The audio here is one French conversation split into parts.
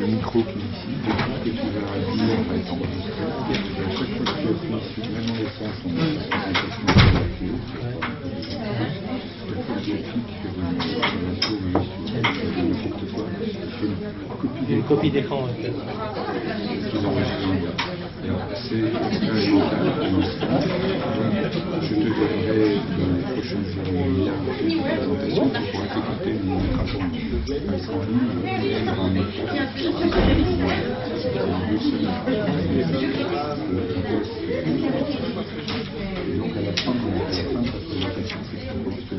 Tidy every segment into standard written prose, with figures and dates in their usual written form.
Le micro qui est ici, tout ce que tu vas dire va être enregistré. Et à chaque fois que tu appuies sur même en laissant son remplacement sur la clé, chaque fois que tu appuies sur une info ou n'importe quoi, tu fais une copie d'écran. qu'ils enregistrent. C'est expérimental pour l'instant. Je te donnerai dans les prochaines journées une présentation pour pouvoir t'écouter mon rapport. Elle sera en ligne, il y aura un message. Et donc à la fin de la présentation, c'est que je pense que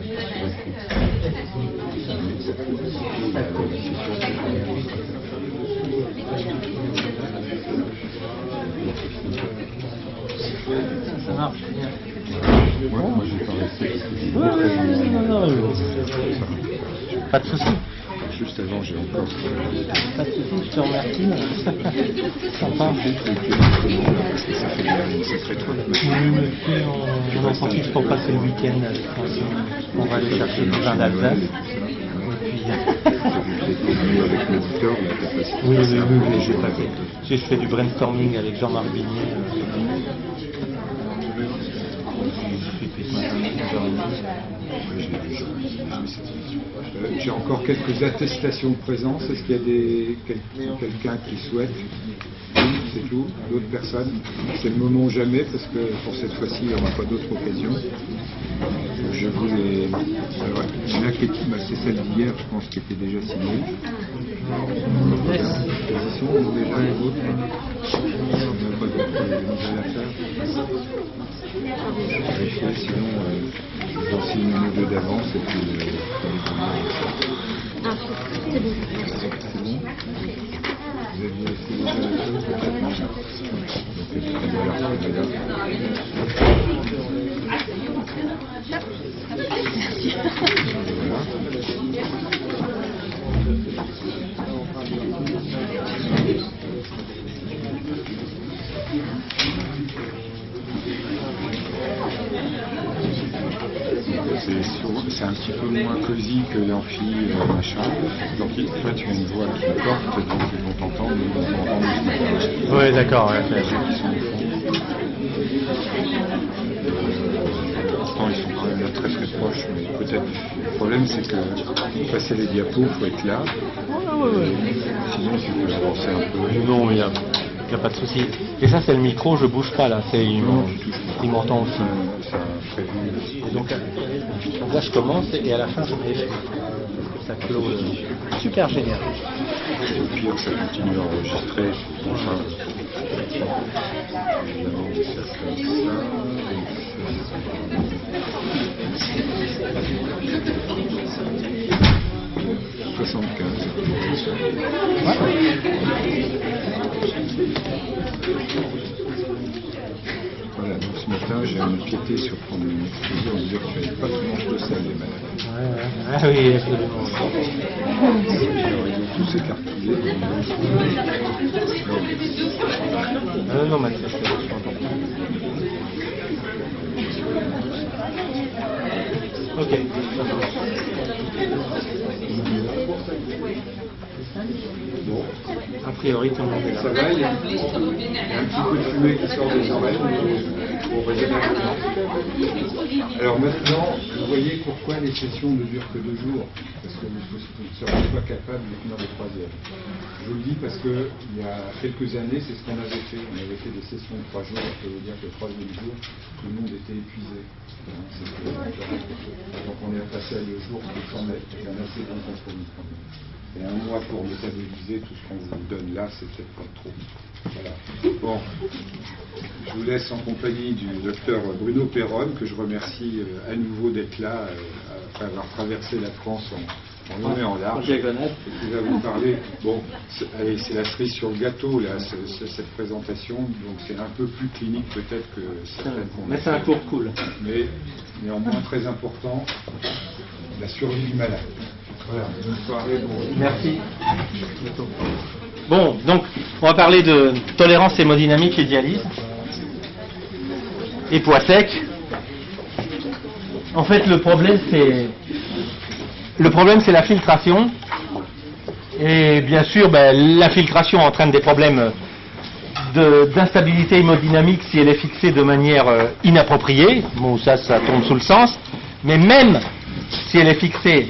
ça marche bien. Moi j'ai pas resté. Non. Pas de souci. Juste avant, j'ai encore. Pas de souci, je te remercie. Sympa. Ça fait bien une sacrée toile. On en profite pour passer le week-end avec Francine. On va aller chercher du vin d'Alsace. Avec l'auditeur, la capacité. Oui, j'ai passé. J'ai fait du brainstorming avec Jean-Marc Vignier. J'ai encore quelques attestations de présence. Est-ce qu'il y a quelqu'un qui souhaite? C'est tout. D'autres personnes? C'est le moment ou jamais, parce que pour cette fois-ci, il n'y aura pas d'autre occasion. Je vous les... Alors, il y en a qui c'est celle d'hier, je pense, qui était déjà signée. Position, ou déjà les autres? Il n'y a pas d'autres nouvelles à faire. Je vais vérifier, sinon j'en signe une ou deux d'avance et puis c'est bon. C'est bon. Vous aviez aussi déjà la chose peut-être? Donc tout à l'heure, c'est un petit peu moins cosy que l'amphi machin. Donc toi tu as une voix qui porte, donc ils vont t'entendre, nous on entend ce matin. Oui, d'accord. Ouais, qui sont au fond. Pour l'instant ils sont quand même là très très proches, mais peut-être le problème c'est que pour passer les diapos, il faut être là. Sinon tu peux avancer un peu. Non, il n'y a pas de souci. Et ça c'est le micro, je bouge pas là. Il m'entend aussi. Ça prévu. Et donc là je commence et à la fin je mets parce que ça clôt. Super génial. Et au pire ça continue à enregistrer. Enfin, évidemment ça comme ça. 75. Voilà, donc ce matin j'ai empiété sur ton exposé en disant que tu n'avais pas tout le monde de salle des malades. Ah oui, absolument. Alors ils ont tous écarquillé. Non, mais c'est vachement important. Ok. Bon. A priori, tout le monde est là. Ça va, il y a un petit peu de fumée qui sort des oreilles. On va dire. Alors maintenant, vous voyez pourquoi les sessions ne durent que 2 jours. Parce que vous ne serez pas capable de finir le 3e. Je vous le dis parce qu'il y a quelques années, c'est ce qu'on avait fait. On avait fait des sessions de 3 jours. Je peux vous dire que le 3e jour, tout le monde était épuisé. Donc on est passé à 2 jours, ce qui semble être un assez bon compromis quand même. Et 1 mois pour métaboliser tout ce qu'on vous donne là, c'est peut-être pas trop. Voilà. Bon, je vous laisse en compagnie du docteur Bruno Perronne, que je remercie à nouveau d'être là, après avoir traversé la France en long et en large. Et qui va vous parler. Bon, allez, c'est la cerise sur le gâteau, là, cette présentation, donc c'est un peu plus clinique peut-être que certaines qu'on a. Mais c'est un cours cool. Mais néanmoins très important, la survie du malade. Voilà, bonne soirée, bon. Merci. Bon, donc, on va parler de tolérance hémodynamique et dialyse. Et poids sec. En fait, le problème, c'est Le problème, c'est la filtration. Et bien sûr, la filtration entraîne des problèmes d'instabilité hémodynamique si elle est fixée de manière inappropriée. Bon, ça tombe sous le sens. Mais même si elle est fixée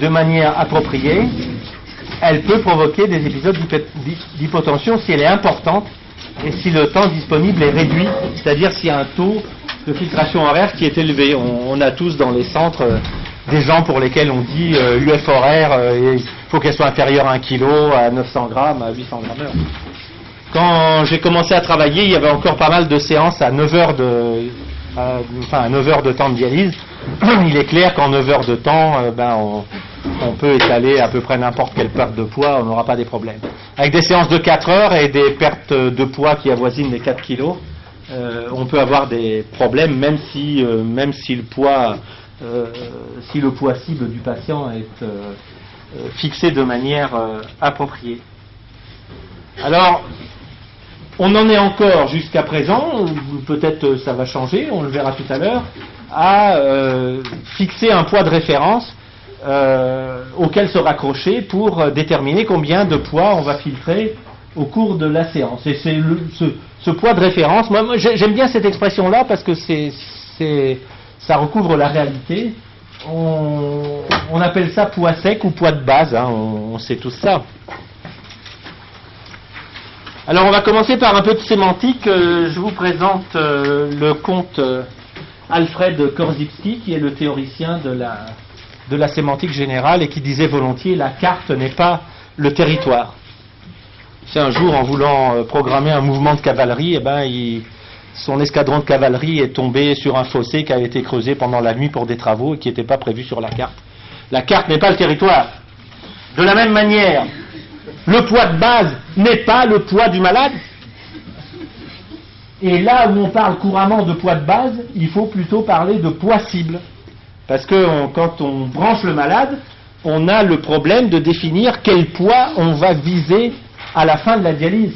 de manière appropriée, elle peut provoquer des épisodes d'hypotension si elle est importante et si le temps disponible est réduit, c'est-à-dire s'il y a un taux de filtration horaire qui est élevé. On a tous dans les centres des gens pour lesquels on dit UF horaire, il faut qu'elle soit inférieure à 1 kg, à 900 grammes, à 800 grammes heure. Quand j'ai commencé à travailler, il y avait encore pas mal de séances à 9 heures à 9 heures de temps de dialyse. Il est clair qu'en 9 heures de temps, on peut étaler à peu près n'importe quelle perte de poids, on n'aura pas des problèmes. Avec des séances de 4 heures et des pertes de poids qui avoisinent les 4 kilos, on peut avoir des problèmes même si le poids cible du patient est fixé de manière appropriée. Alors, on en est encore jusqu'à présent, peut-être ça va changer, on le verra tout à l'heure, à fixer un poids de référence auquel se raccrocher pour déterminer combien de poids on va filtrer au cours de la séance. Et c'est ce poids de référence, moi j'aime bien cette expression-là parce que ça recouvre la réalité. On appelle ça poids sec ou poids de base, hein, on sait tous ça. Alors on va commencer par un peu de sémantique. Je vous présente le comte Alfred Korzybski, qui est le théoricien de la sémantique générale et qui disait volontiers la carte n'est pas le territoire. C'est un jour, en voulant programmer un mouvement de cavalerie, son escadron de cavalerie est tombé sur un fossé qui a été creusé pendant la nuit pour des travaux et qui n'était pas prévu sur la carte. La carte n'est pas le territoire. De la même manière, le poids de base n'est pas le poids du malade. Et là où on parle couramment de poids de base, il faut plutôt parler de poids cible. Parce que quand on branche le malade, on a le problème de définir quel poids on va viser à la fin de la dialyse.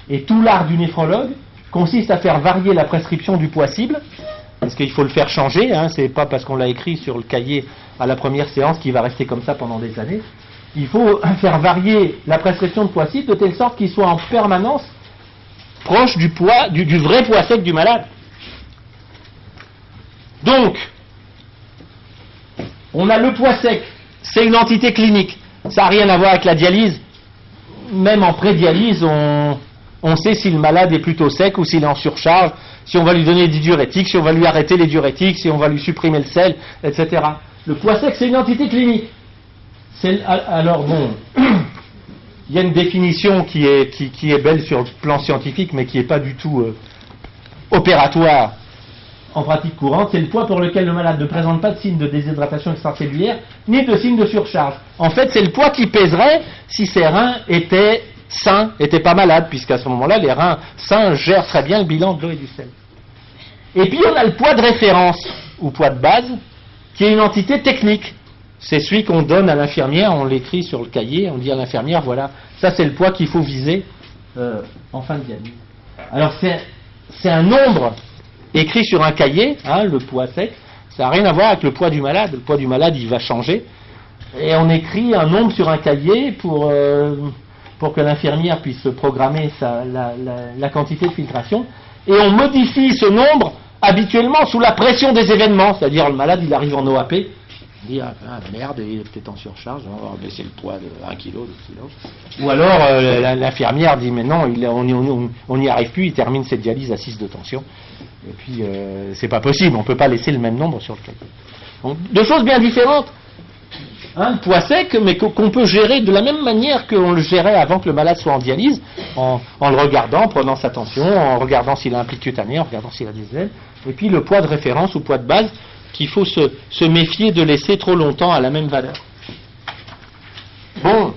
Et tout l'art du néphrologue consiste à faire varier la prescription du poids cible, parce qu'il faut le faire changer, hein, c'est pas parce qu'on l'a écrit sur le cahier à la première séance qu'il va rester comme ça pendant des années. Il faut faire varier la prescription de poids cible de telle sorte qu'il soit en permanence proche du poids, du vrai poids sec du malade. Donc, on a le poids sec, c'est une entité clinique, ça n'a rien à voir avec la dialyse. Même en pré-dialyse, on sait si le malade est plutôt sec ou s'il est en surcharge, si on va lui donner des diurétiques, si on va lui arrêter les diurétiques, si on va lui supprimer le sel, etc. Le poids sec, c'est une entité clinique. Alors bon, il y a une définition qui est belle sur le plan scientifique, mais qui n'est pas du tout opératoire en pratique courante. C'est le poids pour lequel le malade ne présente pas de signe de déshydratation extracellulaire, ni de signe de surcharge. En fait, c'est le poids qui pèserait si ses reins étaient sains, n'étaient pas malades, puisqu'à ce moment-là, les reins sains gèrent très bien le bilan de l'eau et du sel. Et puis, on a le poids de référence, ou poids de base, qui est une entité technique. C'est celui qu'on donne à l'infirmière, on l'écrit sur le cahier, on dit à l'infirmière, voilà, ça c'est le poids qu'il faut viser en fin de dialyse. Alors c'est un nombre écrit sur un cahier, hein, le poids sec, ça n'a rien à voir avec le poids du malade. Le poids du malade, il va changer. Et on écrit un nombre sur un cahier pour que l'infirmière puisse programmer la quantité de filtration. Et on modifie ce nombre habituellement sous la pression des événements, c'est-à-dire le malade, il arrive en OAP, il dit ah merde, il est peut-être en surcharge, on va baisser le poids de 1 kg, 2 kg. Ou alors l'infirmière dit mais non, on n'y arrive plus, il termine cette dialyse à 6 de tension. Et puis c'est pas possible, on ne peut pas laisser le même nombre sur le cahier. Donc deux choses bien différentes. Le poids sec, mais qu'on peut gérer de la même manière qu'on le gérait avant que le malade soit en dialyse, en le regardant, en prenant sa tension, en regardant s'il a un pli cutané, en regardant s'il a des ailes. Et puis le poids de référence ou poids de base, qu'il faut se méfier de laisser trop longtemps à la même valeur. Bon,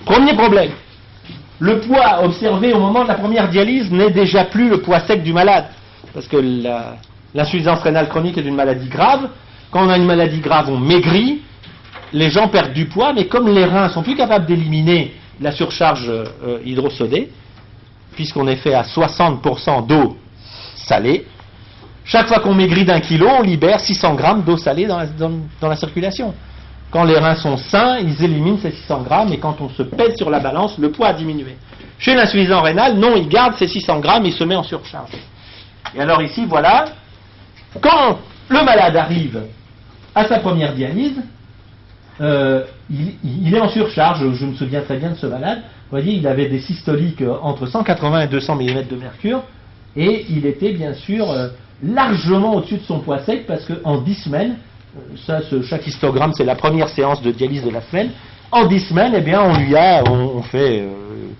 premier problème. Le poids observé au moment de la première dialyse n'est déjà plus le poids sec du malade. Parce que l'insuffisance rénale chronique est une maladie grave. Quand on a une maladie grave, on maigrit. Les gens perdent du poids, mais comme les reins sont plus capables d'éliminer la surcharge hydrosodée, puisqu'on est fait à 60% d'eau salée, chaque fois qu'on maigrit d'1 kilo, on libère 600 grammes d'eau salée dans la circulation. quand les reins sont sains, ils éliminent ces 600 grammes, et quand on se pèse sur la balance, le poids a diminué. Chez l'insuffisant rénal, non, il garde ces 600 grammes, il se met en surcharge. Et alors ici, voilà, quand le malade arrive à sa première dialyse, il est en surcharge. Je me souviens très bien de ce malade. Vous voyez, il avait des systoliques entre 180 et 200 mm de mercure, et il était bien sûr largement au-dessus de son poids sec, parce qu'en 10 semaines, chaque histogramme, c'est la première séance de dialyse de la semaine. En 10 semaines, eh bien, on fait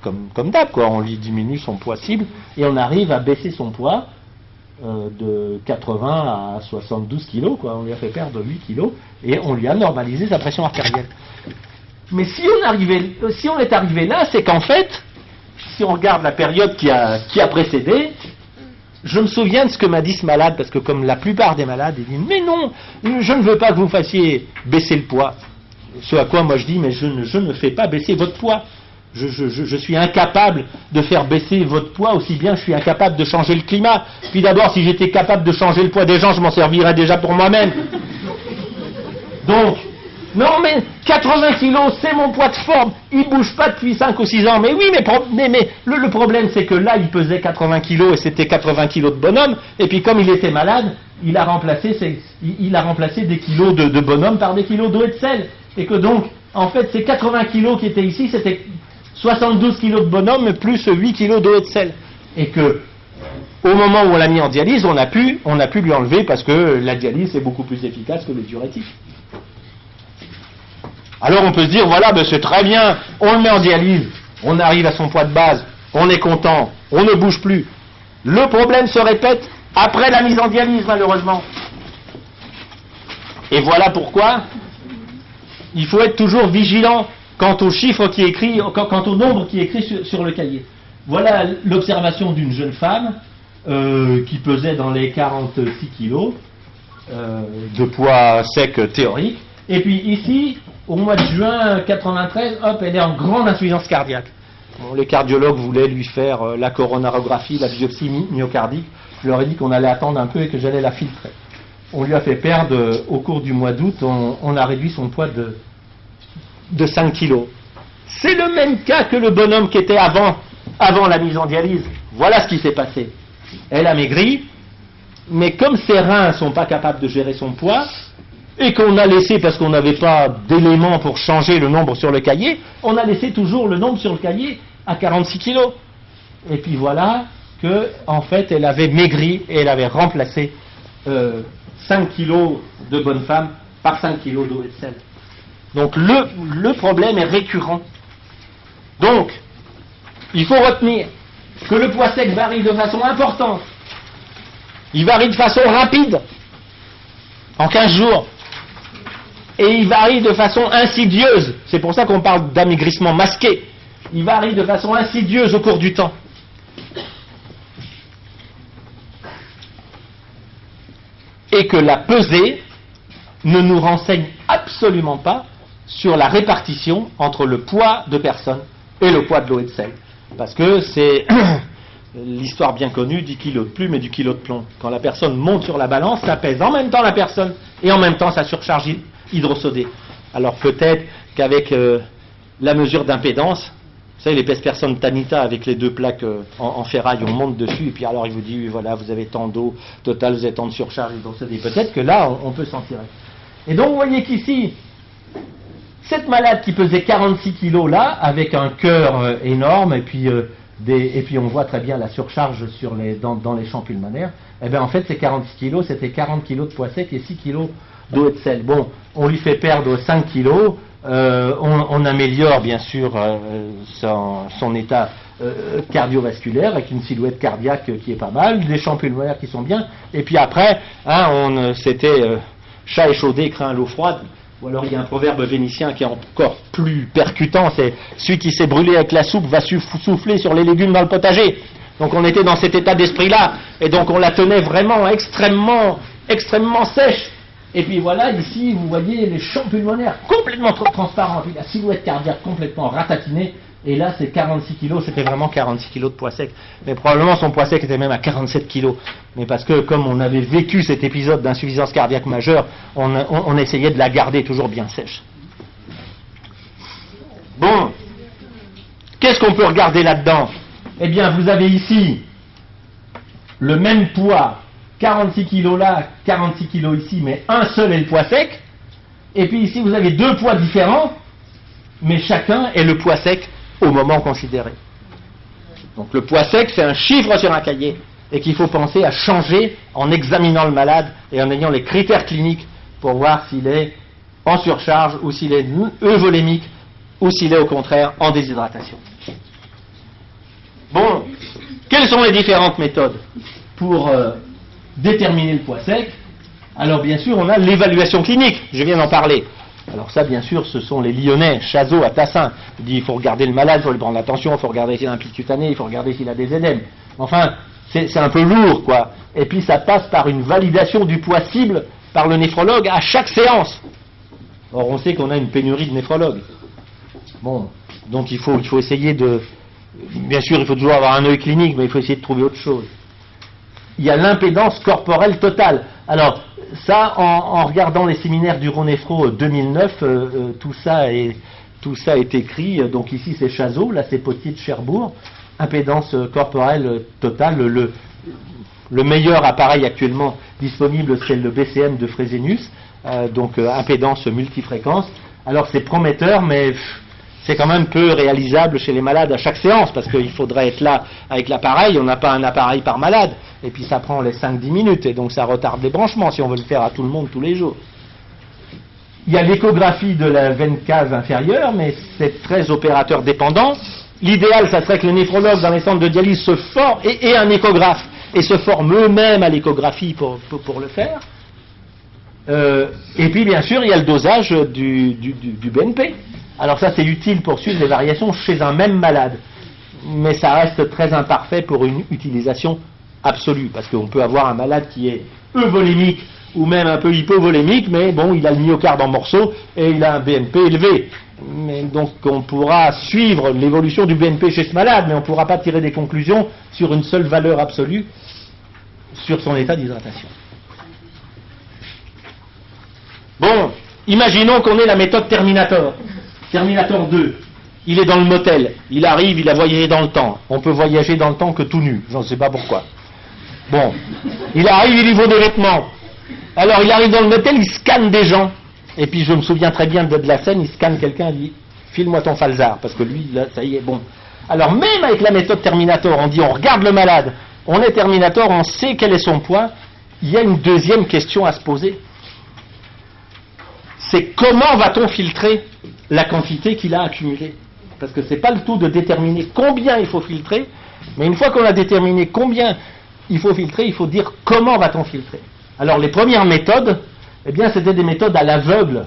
comme d'hab, quoi. On lui diminue son poids cible, et on arrive à baisser son poids de 80 à 72 kilos, quoi. On lui a fait perdre 8 kilos, et on lui a normalisé sa pression artérielle. Mais si on est arrivé là, c'est qu'en fait, si on regarde la période qui a précédé, je me souviens de ce que m'a dit ce malade, parce que comme la plupart des malades, ils disent « Mais non, je ne veux pas que vous fassiez baisser le poids. » Ce à quoi moi je dis « Mais je ne fais pas baisser votre poids. Je suis incapable de faire baisser votre poids, aussi bien je suis incapable de changer le climat. Puis d'abord, si j'étais capable de changer le poids des gens, je m'en servirais déjà pour moi-même. Donc, non mais 80 kilos, c'est mon poids de forme, il ne bouge pas depuis 5 ou 6 ans. Mais oui, mais le problème c'est que là, il pesait 80 kilos et c'était 80 kilos de bonhomme, et puis comme il était malade, il a remplacé des kilos de bonhomme par des kilos d'eau et de sel. Et que donc, en fait, ces 80 kilos qui étaient ici, c'était 72 kilos de bonhomme plus 8 kilos d'eau et de sel. Et que, au moment où on l'a mis en dialyse, on a pu lui enlever, parce que la dialyse est beaucoup plus efficace que les diurétiques. Alors on peut se dire, voilà, ben c'est très bien, on le met en dialyse, on arrive à son poids de base, on est content, on ne bouge plus. Le problème se répète après la mise en dialyse, malheureusement. Et voilà pourquoi il faut être toujours vigilant quant au chiffre qui est écrit, quant au nombre qui est écrit sur le cahier. Voilà l'observation d'une jeune femme qui pesait dans les 46 kilos de poids sec théorique. Et puis ici, au mois de juin 93, hop, elle est en grande insuffisance cardiaque. Bon, les cardiologues voulaient lui faire la coronarographie, la biopsie myocardique. Je leur ai dit qu'on allait attendre un peu et que j'allais la filtrer. On lui a fait perdre, au cours du mois d'août, on a réduit son poids de 5 kilos. C'est le même cas que le bonhomme qui était avant la mise en dialyse. Voilà ce qui s'est passé. Elle a maigri, mais comme ses reins ne sont pas capables de gérer son poids, et qu'on a laissé, parce qu'on n'avait pas d'éléments pour changer le nombre sur le cahier, on a laissé toujours le nombre sur le cahier à 46 kilos. Et puis voilà que, en fait, elle avait maigri et elle avait remplacé 5 kilos de bonne femme par 5 kilos d'eau et de sel. Donc le problème est récurrent. Donc, il faut retenir que le poids sec varie de façon importante. Il varie de façon rapide, en 15 jours. Et il varie de façon insidieuse. C'est pour ça qu'on parle d'amaigrissement masqué. Il varie de façon insidieuse au cours du temps. Et que la pesée ne nous renseigne absolument pas sur la répartition entre le poids de personne et le poids de l'eau et de sel. Parce que c'est l'histoire bien connue du kilo de plume et du kilo de plomb. Quand la personne monte sur la balance, ça pèse en même temps la personne et en même temps sa surcharge hydrosodée. Alors peut-être qu'avec la mesure d'impédance, vous savez, les pèse-personnes Tanita avec les 2 plaques en ferraille, on monte dessus et puis alors il vous dit, oui, voilà, vous avez tant d'eau totale, vous avez tant de surcharge hydrosodée. Peut-être que là, on peut s'en tirer. Et donc vous voyez qu'ici, cette malade qui pesait 46 kilos là, avec un cœur énorme, et puis on voit très bien la surcharge dans les champs pulmonaires, et bien en fait ces 46 kilos, c'était 40 kilos de poids sec et 6 kilos d'eau et de sel. Bon, on lui fait perdre 5 kilos, on améliore bien sûr son état cardiovasculaire avec une silhouette cardiaque qui est pas mal, des champs pulmonaires qui sont bien, et puis après, c'était chat échaudé craint l'eau froide. Ou alors il y a un proverbe vénitien qui est encore plus percutant, c'est celui qui s'est brûlé avec la soupe va souffler sur les légumes dans le potager. Donc on était dans cet état d'esprit-là, et donc on la tenait vraiment extrêmement sèche. Et puis voilà, ici vous voyez les champs pulmonaires complètement transparents, puis la silhouette cardiaque complètement ratatinée, et là c'est 46 kilos, c'était vraiment 46 kilos de poids sec. Mais probablement son poids sec était même à 47 kilos. Mais parce que comme on avait vécu cet épisode d'insuffisance cardiaque majeure, on essayait de la garder toujours bien sèche. Bon, qu'est-ce qu'on peut regarder là-dedans? Eh bien, vous avez ici le même poids, 46 kg là, 46 kg ici, mais un seul est le poids sec. Et puis ici, vous avez deux poids différents, mais chacun est le poids sec au moment considéré. Donc le poids sec, c'est un chiffre sur un cahier, et qu'il faut penser à changer en examinant le malade et en ayant les critères cliniques pour voir s'il est en surcharge ou s'il est euvolémique ou s'il est au contraire en déshydratation. Bon, quelles sont les différentes méthodes pour déterminer le poids sec? Alors bien sûr, on a l'évaluation clinique, je viens d'en parler. Alors ça, bien sûr, ce sont les Lyonnais, Chazot, Atassin. Il dit il faut regarder le malade, il faut lui prendre l'attention, il faut regarder s'il a un pic cutané, il faut regarder s'il a des édèmes. Enfin, c'est un peu lourd, quoi. Et puis ça passe par une validation du poids cible par le néphrologue à chaque séance. Or, on sait qu'on a une pénurie de néphrologues. Bon, donc il faut essayer de... Bien sûr, il faut toujours avoir un œil clinique, mais il faut essayer de trouver autre chose. Il y a l'impédance corporelle totale. Alors, ça, en regardant les séminaires d'Uronéphro 2009, tout ça est écrit. Donc ici, c'est Chazot, là, c'est Potier de Cherbourg. Impédance corporelle totale. Le meilleur appareil actuellement disponible, c'est le BCM de Fresenius, donc impédance multifréquence. Alors, c'est prometteur, mais c'est quand même peu réalisable chez les malades à chaque séance, parce qu'il faudrait être là avec l'appareil, on n'a pas un appareil par malade, et puis ça prend les 5-10 minutes, et donc ça retarde les branchements si on veut le faire à tout le monde tous les jours. Il y a l'échographie de la veine cave inférieure, mais c'est très opérateur dépendant. L'idéal, ça serait que le néphrologue dans les centres de dialyse se forme, et un échographe, et se forme eux-mêmes à l'échographie pour le faire. Et puis bien sûr, il y a le dosage du BNP. Alors ça, c'est utile pour suivre les variations chez un même malade, mais ça reste très imparfait pour une utilisation absolue, parce qu'on peut avoir un malade qui est euvolémique ou même un peu hypovolémique, mais bon, il a le myocarde en morceaux et il a un BNP élevé. Mais donc on pourra suivre l'évolution du BNP chez ce malade, mais on ne pourra pas tirer des conclusions sur une seule valeur absolue sur son état d'hydratation. Bon, imaginons qu'on ait la méthode Terminator. Terminator 2, il est dans le motel, il arrive, il a voyagé dans le temps. On peut voyager dans le temps que tout nu, je ne sais pas pourquoi. Bon, il arrive, il lui faut des vêtements. Alors il arrive dans le motel, il scanne des gens. Et puis je me souviens très bien de la scène, il scanne quelqu'un, il dit « file-moi ton falzar », parce que lui, là, ça y est, bon. Alors même avec la méthode Terminator, on dit on regarde le malade, on est Terminator, on sait quel est son poids, il y a une deuxième question à se poser. C'est comment va-t-on filtrer la quantité qu'il a accumulée? Parce que ce n'est pas le tout de déterminer combien il faut filtrer, mais une fois qu'on a déterminé combien il faut filtrer, il faut dire comment va-t-on filtrer. Alors les premières méthodes, eh bien c'était des méthodes à l'aveugle,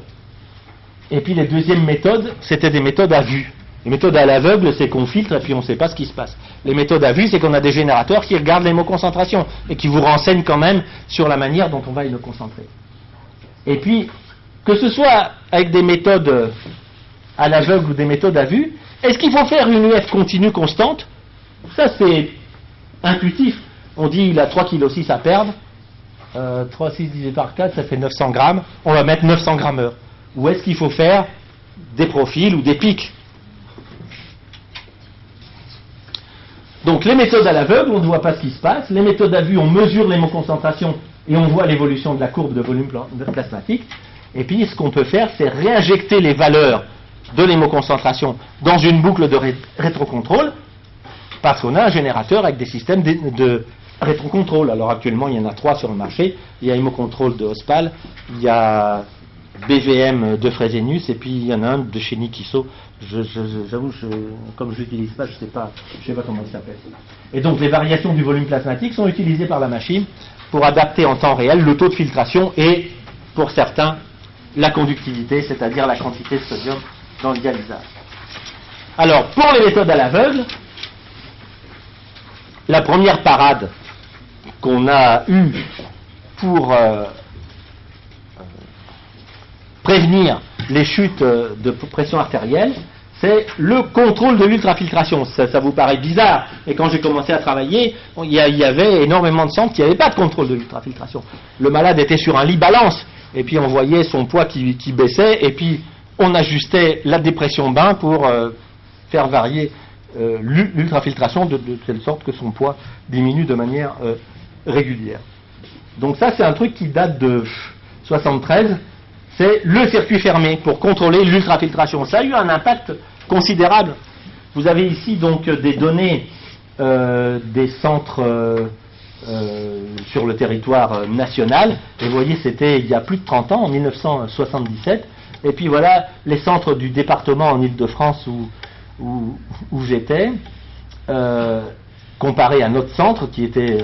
et puis les deuxièmes méthodes, c'était des méthodes à vue. Les méthodes à l'aveugle, c'est qu'on filtre et puis on ne sait pas ce qui se passe. Les méthodes à vue, c'est qu'on a des générateurs qui regardent l'hémoconcentration et qui vous renseignent quand même sur la manière dont on va hémoconcentrer. Et puis, que ce soit avec des méthodes à l'aveugle ou des méthodes à vue, est-ce qu'il faut faire une UF continue constante? Ça, c'est intuitif. On dit il a 3,6 kg à perdre. 3,6 divisé par 4, ça fait 900 grammes. On va mettre 900 grammes heure. Ou est-ce qu'il faut faire des profils ou des pics? Donc les méthodes à l'aveugle, on ne voit pas ce qui se passe. Les méthodes à vue, on mesure l'hémoconcentration et on voit l'évolution de la courbe de volume plasmatique. Et puis ce qu'on peut faire, c'est réinjecter les valeurs de l'hémoconcentration dans une boucle de rétrocontrôle, parce qu'on a un générateur avec des systèmes de rétrocontrôle. Alors actuellement, il y en a 3 sur le marché. Il y a Hémocontrôle de Hospal, il y a BVM de Fresenius, et puis il y en a un de chez Nikiso. J'avoue, comme je l'utilise pas, je sais pas comment il s'appelle. Et donc les variations du volume plasmatique sont utilisées par la machine pour adapter en temps réel le taux de filtration et, pour certains, la conductivité, c'est-à-dire la quantité de sodium dans le dialysage. Alors, pour les méthodes à l'aveugle, la première parade qu'on a eue pour prévenir les chutes de pression artérielle, c'est le contrôle de l'ultrafiltration. Ça vous paraît bizarre, et quand j'ai commencé à travailler, il y avait énormément de centres qui n'avaient pas de contrôle de l'ultrafiltration. Le malade était sur un lit balance, et puis on voyait son poids qui baissait, et puis on ajustait la dépression bain pour faire varier l'ultrafiltration de telle sorte que son poids diminue de manière régulière. Donc ça, c'est un truc qui date de 73, c'est le circuit fermé pour contrôler l'ultrafiltration. Ça a eu un impact considérable. Vous avez ici donc des données des centres sur le territoire national, et vous voyez, c'était il y a plus de 30 ans, en 1977, et puis voilà les centres du département en Île-de-France où j'étais, comparé à notre centre qui était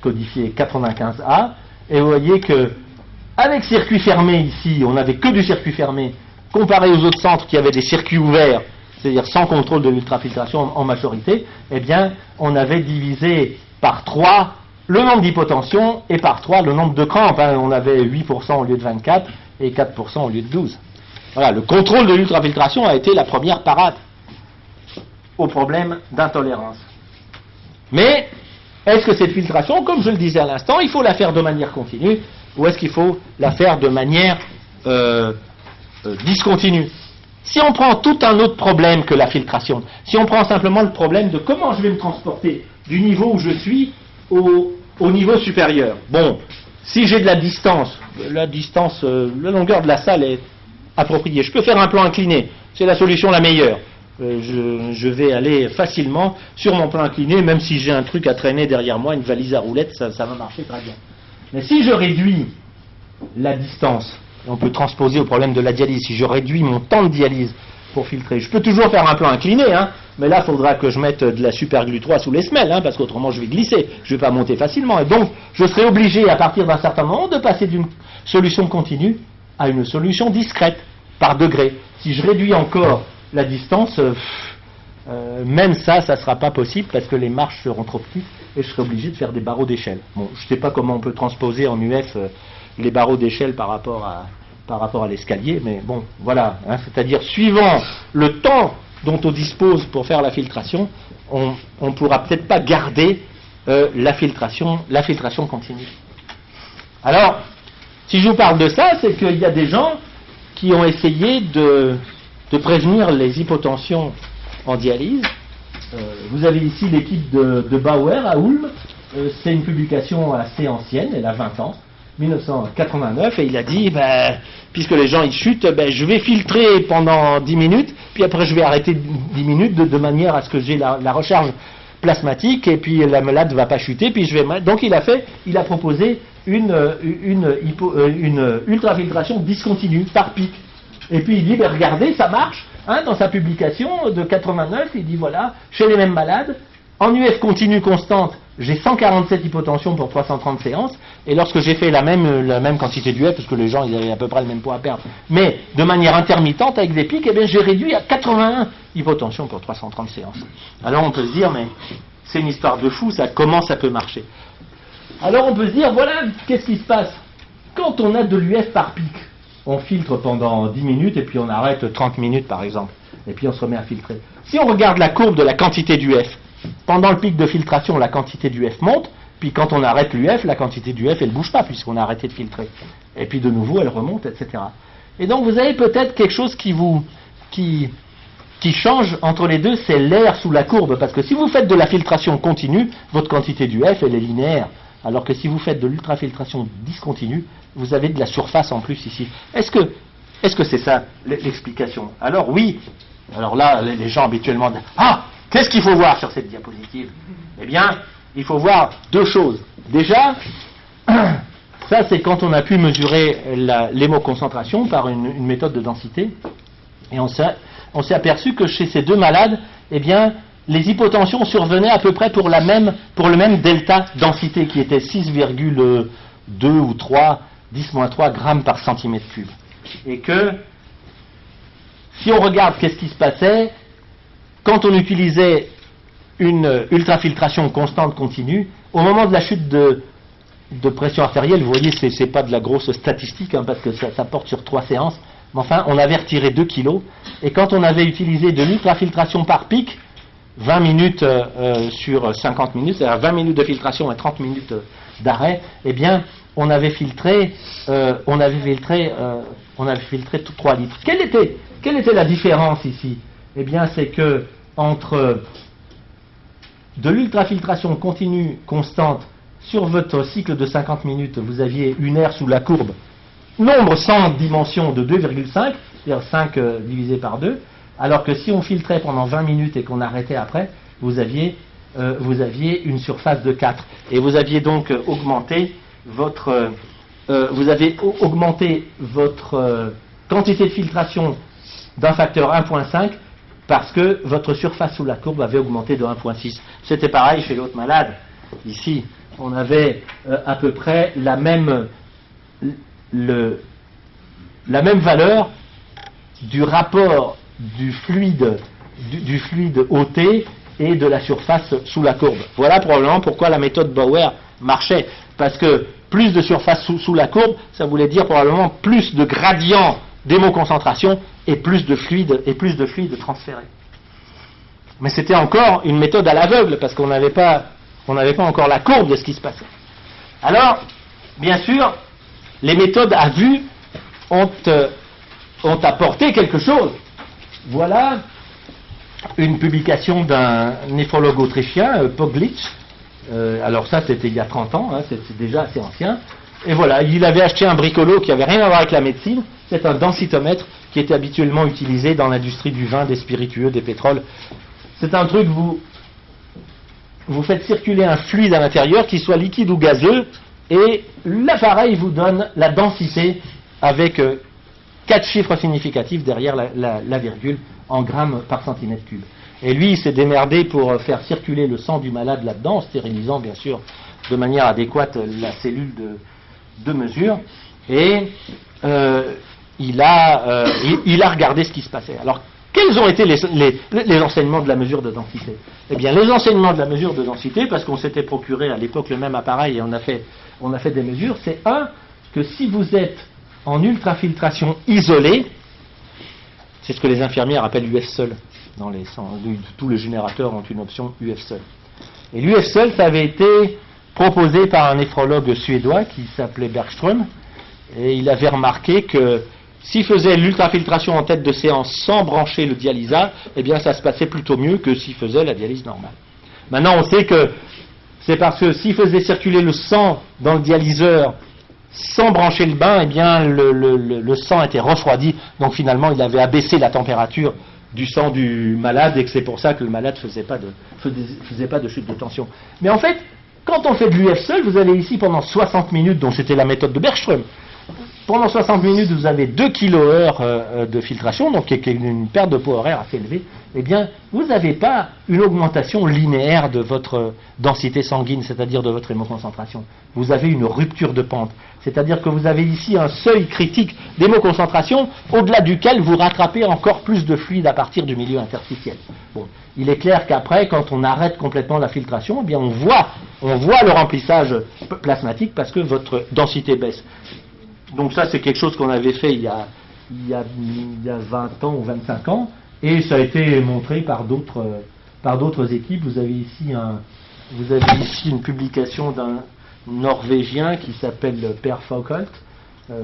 codifié 95A, et vous voyez que avec circuit fermé ici, on n'avait que du circuit fermé, comparé aux autres centres qui avaient des circuits ouverts, c'est-à-dire sans contrôle de l'ultrafiltration en majorité, eh bien, on avait divisé par 3 le nombre d'hypotensions et par 3 le nombre de crampes. Hein. On avait 8% au lieu de 24 et 4% au lieu de 12. Voilà, le contrôle de l'ultrafiltration a été la première parade au problème d'intolérance. Mais, est-ce que cette filtration, comme je le disais à l'instant, il faut la faire de manière continue ou est-ce qu'il faut la faire de manière discontinue? Si on prend tout un autre problème que la filtration, si on prend simplement le problème de comment je vais me transporter du niveau où je suis au niveau supérieur. Bon, si j'ai de la distance, la longueur de la salle est appropriée. Je peux faire un plan incliné, c'est la solution la meilleure. Je vais aller facilement sur mon plan incliné, même si j'ai un truc à traîner derrière moi, une valise à roulettes, ça va marcher très bien. Mais si je réduis la distance, on peut transposer au problème de la dialyse, si je réduis mon temps de dialyse pour filtrer, je peux toujours faire un plan incliné, hein, mais là il faudra que je mette de la superglue 3 sous les semelles, hein, parce qu'autrement je vais glisser, je ne vais pas monter facilement, et donc je serai obligé à partir d'un certain moment de passer d'une solution continue à une solution discrète, par degré. Si je réduis encore la distance, même ça ne sera pas possible parce que les marches seront trop petites et je serai obligé de faire des barreaux d'échelle. Bon, je ne sais pas comment on peut transposer en UF les barreaux d'échelle par rapport à l'escalier, mais bon, voilà. Hein, c'est-à-dire, suivant le temps dont on dispose pour faire la filtration, on ne pourra peut-être pas garder la filtration continue. Alors, si je vous parle de ça, c'est qu'il y a des gens qui ont essayé de prévenir les hypotensions en dialyse. Vous avez ici l'équipe de Bauer à Ulm. C'est une publication assez ancienne, elle a 20 ans, 1989, et il a dit, puisque les gens ils chutent, je vais filtrer pendant 10 minutes, puis après je vais arrêter 10 minutes de manière à ce que j'ai la recharge plasmatique, et puis la malade ne va pas chuter, puis je vais... Donc il a proposé une ultrafiltration discontinue par pic. Et puis il dit, regardez, ça marche. Hein, dans sa publication de 89, il dit, voilà, chez les mêmes malades, en UF continue constante, j'ai 147 hypotensions pour 330 séances, et lorsque j'ai fait la même quantité d'UF, parce que les gens ils avaient à peu près le même poids à perdre, mais de manière intermittente avec des pics, eh bien j'ai réduit à 81 hypotensions pour 330 séances. Alors on peut se dire, mais c'est une histoire de fou, ça, comment ça peut marcher? Alors on peut se dire, voilà, qu'est-ce qui se passe quand on a de l'UF par pic? On filtre pendant 10 minutes et puis on arrête 30 minutes par exemple. Et puis on se remet à filtrer. Si on regarde la courbe de la quantité d'UF, pendant le pic de filtration, la quantité d'UF monte, puis quand on arrête l'UF, la quantité d'UF, elle ne bouge pas puisqu'on a arrêté de filtrer. Et puis de nouveau, elle remonte, etc. Et donc vous avez peut-être quelque chose qui change entre les deux, c'est l'air sous la courbe. Parce que si vous faites de la filtration continue, votre quantité d'UF, elle est linéaire. Alors que si vous faites de l'ultrafiltration discontinue, vous avez de la surface en plus ici. Est-ce que c'est ça l'explication? Alors oui. Alors là, les gens habituellement disent, qu'est-ce qu'il faut voir sur cette diapositive? Eh bien, il faut voir deux choses. Déjà, ça c'est quand on a pu mesurer l'hémoconcentration par une méthode de densité. Et on s'est aperçu que chez ces deux malades, eh bien, les hypotensions survenaient à peu près pour le même delta densité qui était 6,2 ou 3, 10-3 grammes par centimètre cube. Et que, si on regarde qu'est-ce qui se passait, quand on utilisait une ultrafiltration constante continue, au moment de la chute de pression artérielle, vous voyez, c'est pas de la grosse statistique, hein, parce que ça porte sur 3 séances, mais enfin, on avait retiré 2 kilos, et quand on avait utilisé de l'ultrafiltration par pic, 20 minutes sur 50 minutes, c'est-à-dire 20 minutes de filtration et 30 minutes d'arrêt, eh bien, on avait filtré on a filtré 3 litres. Quelle était la différence ici? Eh bien, c'est que entre de l'ultrafiltration continue, constante, sur votre cycle de 50 minutes, vous aviez une aire sous la courbe, nombre sans dimension de 2,5, c'est-à-dire 5 divisé par 2, alors que si on filtrait pendant 20 minutes et qu'on arrêtait après, vous aviez une surface de 4. Et vous aviez donc augmenté votre quantité de filtration d'un facteur 1,5 parce que votre surface sous la courbe avait augmenté de 1,6. C'était pareil chez l'autre malade. Ici, on avait à peu près la même valeur du rapport du fluide OT et de la surface sous la courbe. Voilà probablement pourquoi la méthode Bauer marchait. Parce que plus de surface sous la courbe, ça voulait dire probablement plus de gradient d'hémoconcentration et plus de fluide transféré. Mais c'était encore une méthode à l'aveugle parce qu'on n'avait pas encore la courbe de ce qui se passait. Alors, bien sûr, les méthodes à vue ont apporté quelque chose. Voilà une publication d'un néphrologue autrichien, Poglitsch. Alors ça, c'était il y a 30 ans, hein, c'est déjà assez ancien. Et voilà, il avait acheté un bricolo qui n'avait rien à voir avec la médecine. C'est un densitomètre qui était habituellement utilisé dans l'industrie du vin, des spiritueux, des pétroles. C'est un truc, vous faites circuler un fluide à l'intérieur, qu'il soit liquide ou gazeux, et l'appareil vous donne la densité avec 4 chiffres significatifs derrière la virgule en grammes par centimètre cube. Et lui, il s'est démerdé pour faire circuler le sang du malade là-dedans, en stérilisant bien sûr de manière adéquate la cellule de mesure. Et il a regardé ce qui se passait. Alors, quels ont été les enseignements de la mesure de densité? Eh bien, les enseignements de la mesure de densité, parce qu'on s'était procuré à l'époque le même appareil et on a fait des mesures, c'est que si vous êtes en ultrafiltration isolée, c'est ce que les infirmières appellent UF seul. Tous les générateurs ont une option UF seul. Et l'UF seul, ça avait été proposé par un néphrologue suédois qui s'appelait Bergström, et il avait remarqué que s'il faisait l'ultrafiltration en tête de séance sans brancher le dialysat, eh bien ça se passait plutôt mieux que s'il faisait la dialyse normale. Maintenant, on sait que c'est parce que s'il faisait circuler le sang dans le dialyseur sans brancher le bain, eh bien le sang était refroidi, donc finalement il avait abaissé la température du sang du malade, et que c'est pour ça que le malade faisait pas de chute de tension. Mais en fait, quand on fait de l'UF seul, vous allez ici pendant 60 minutes, donc c'était la méthode de Bergström. Pendant 60 minutes, vous avez 2 kHz de filtration, donc qui est une perte de poids horaire assez élevée. Eh bien, vous n'avez pas une augmentation linéaire de votre densité sanguine, c'est-à-dire de votre hémoconcentration. Vous avez une rupture de pente. C'est-à-dire que vous avez ici un seuil critique d'hémoconcentration au-delà duquel vous rattrapez encore plus de fluide à partir du milieu interstitiel. Bon, il est clair qu'après, quand on arrête complètement la filtration, eh bien on voit le remplissage plasmatique parce que votre densité baisse. Donc ça, c'est quelque chose qu'on avait fait il y a 20 ans ou 25 ans, et ça a été montré par d'autres équipes. Vous avez ici une publication d'un Norvégien qui s'appelle Per Foucault,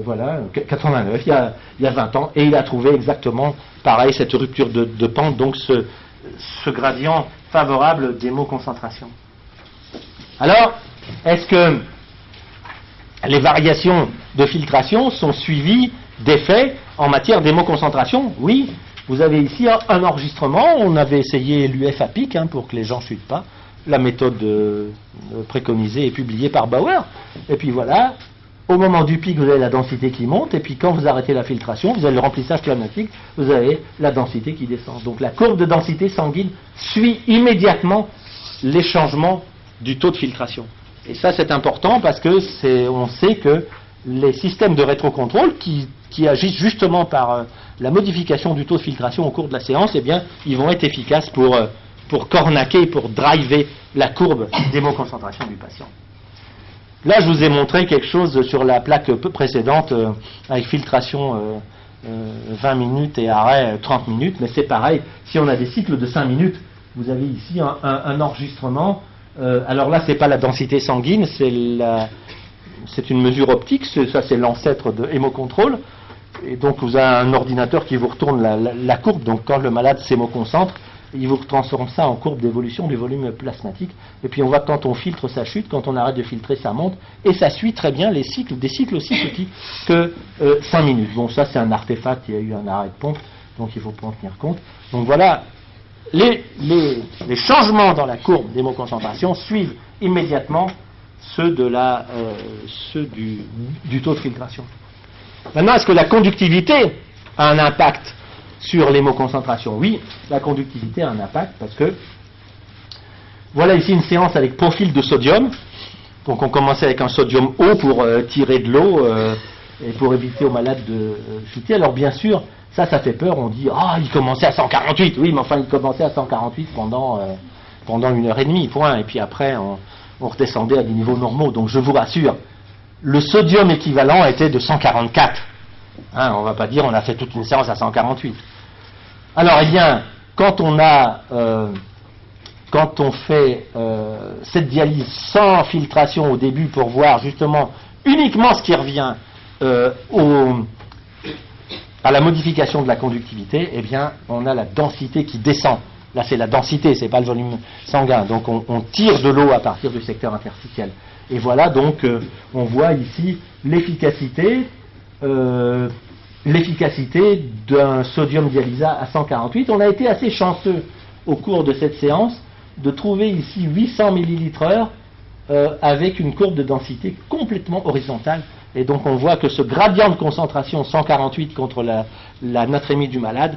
voilà, 89, il y a 20 ans, et il a trouvé exactement pareil, cette rupture de pente, donc ce gradient favorable d'hémoconcentration. Alors, est-ce que les variations de filtration sont suivies d'effets en matière d'hémoconcentration? Oui, vous avez ici un enregistrement. On avait essayé l'UF à pic pour que les gens ne chutent pas. La méthode préconisée et publiée par Bauer. Et puis voilà, au moment du pic, vous avez la densité qui monte. Et puis quand vous arrêtez la filtration, vous avez le remplissage plasmatique, vous avez la densité qui descend. Donc la courbe de densité sanguine suit immédiatement les changements du taux de filtration. Et ça, c'est important parce que on sait que les systèmes de rétrocontrôle qui agissent justement par la modification du taux de filtration au cours de la séance, eh bien, ils vont être efficaces pour cornaquer, pour driver la courbe d'hémoconcentration du patient. Là, je vous ai montré quelque chose sur la plaque précédente avec filtration 20 minutes et arrêt 30 minutes, mais c'est pareil. Si on a des cycles de 5 minutes, vous avez ici un enregistrement. Alors là, c'est pas la densité sanguine, c'est une mesure optique, ça c'est l'ancêtre de hémocontrôle. Et donc vous avez un ordinateur qui vous retourne la courbe. Donc quand le malade s'hémoconcentre, il vous transforme ça en courbe d'évolution du volume plasmatique. Et puis on voit que quand on filtre, ça chute, quand on arrête de filtrer, ça monte. Et ça suit très bien les cycles, des cycles aussi petits que 5 minutes. Bon, ça c'est un artefact, il y a eu un arrêt de pompe, donc il faut pas en tenir compte. Donc voilà, les changements dans la courbe d'hémoconcentration suivent immédiatement ceux du taux de filtration. Maintenant, est-ce que la conductivité a un impact sur l'hémoconcentration? Oui, la conductivité a un impact parce que voilà ici une séance avec profil de sodium. Donc on commençait avec un sodium haut pour tirer de l'eau et pour éviter aux malades de chuter. Alors bien sûr, ça fait peur. On dit il commençait à 148. Oui, mais enfin il commençait à 148 pendant 1h30, point. Et puis après on redescendait à des niveaux normaux. Donc je vous rassure, le sodium équivalent était de 144. On ne va pas dire on a fait toute une séance à 148. Alors, eh bien, quand on fait cette dialyse sans filtration au début pour voir justement uniquement ce qui revient à la modification de la conductivité, eh bien, on a la densité qui descend. Là, c'est la densité, c'est pas le volume sanguin. Donc, on tire de l'eau à partir du secteur interstitiel. Et voilà, donc, on voit ici l'efficacité d'un sodium dialysat à 148. On a été assez chanceux au cours de cette séance de trouver ici 800 ml/h avec une courbe de densité complètement horizontale. Et donc on voit que ce gradient de concentration 148 contre la natrémie du malade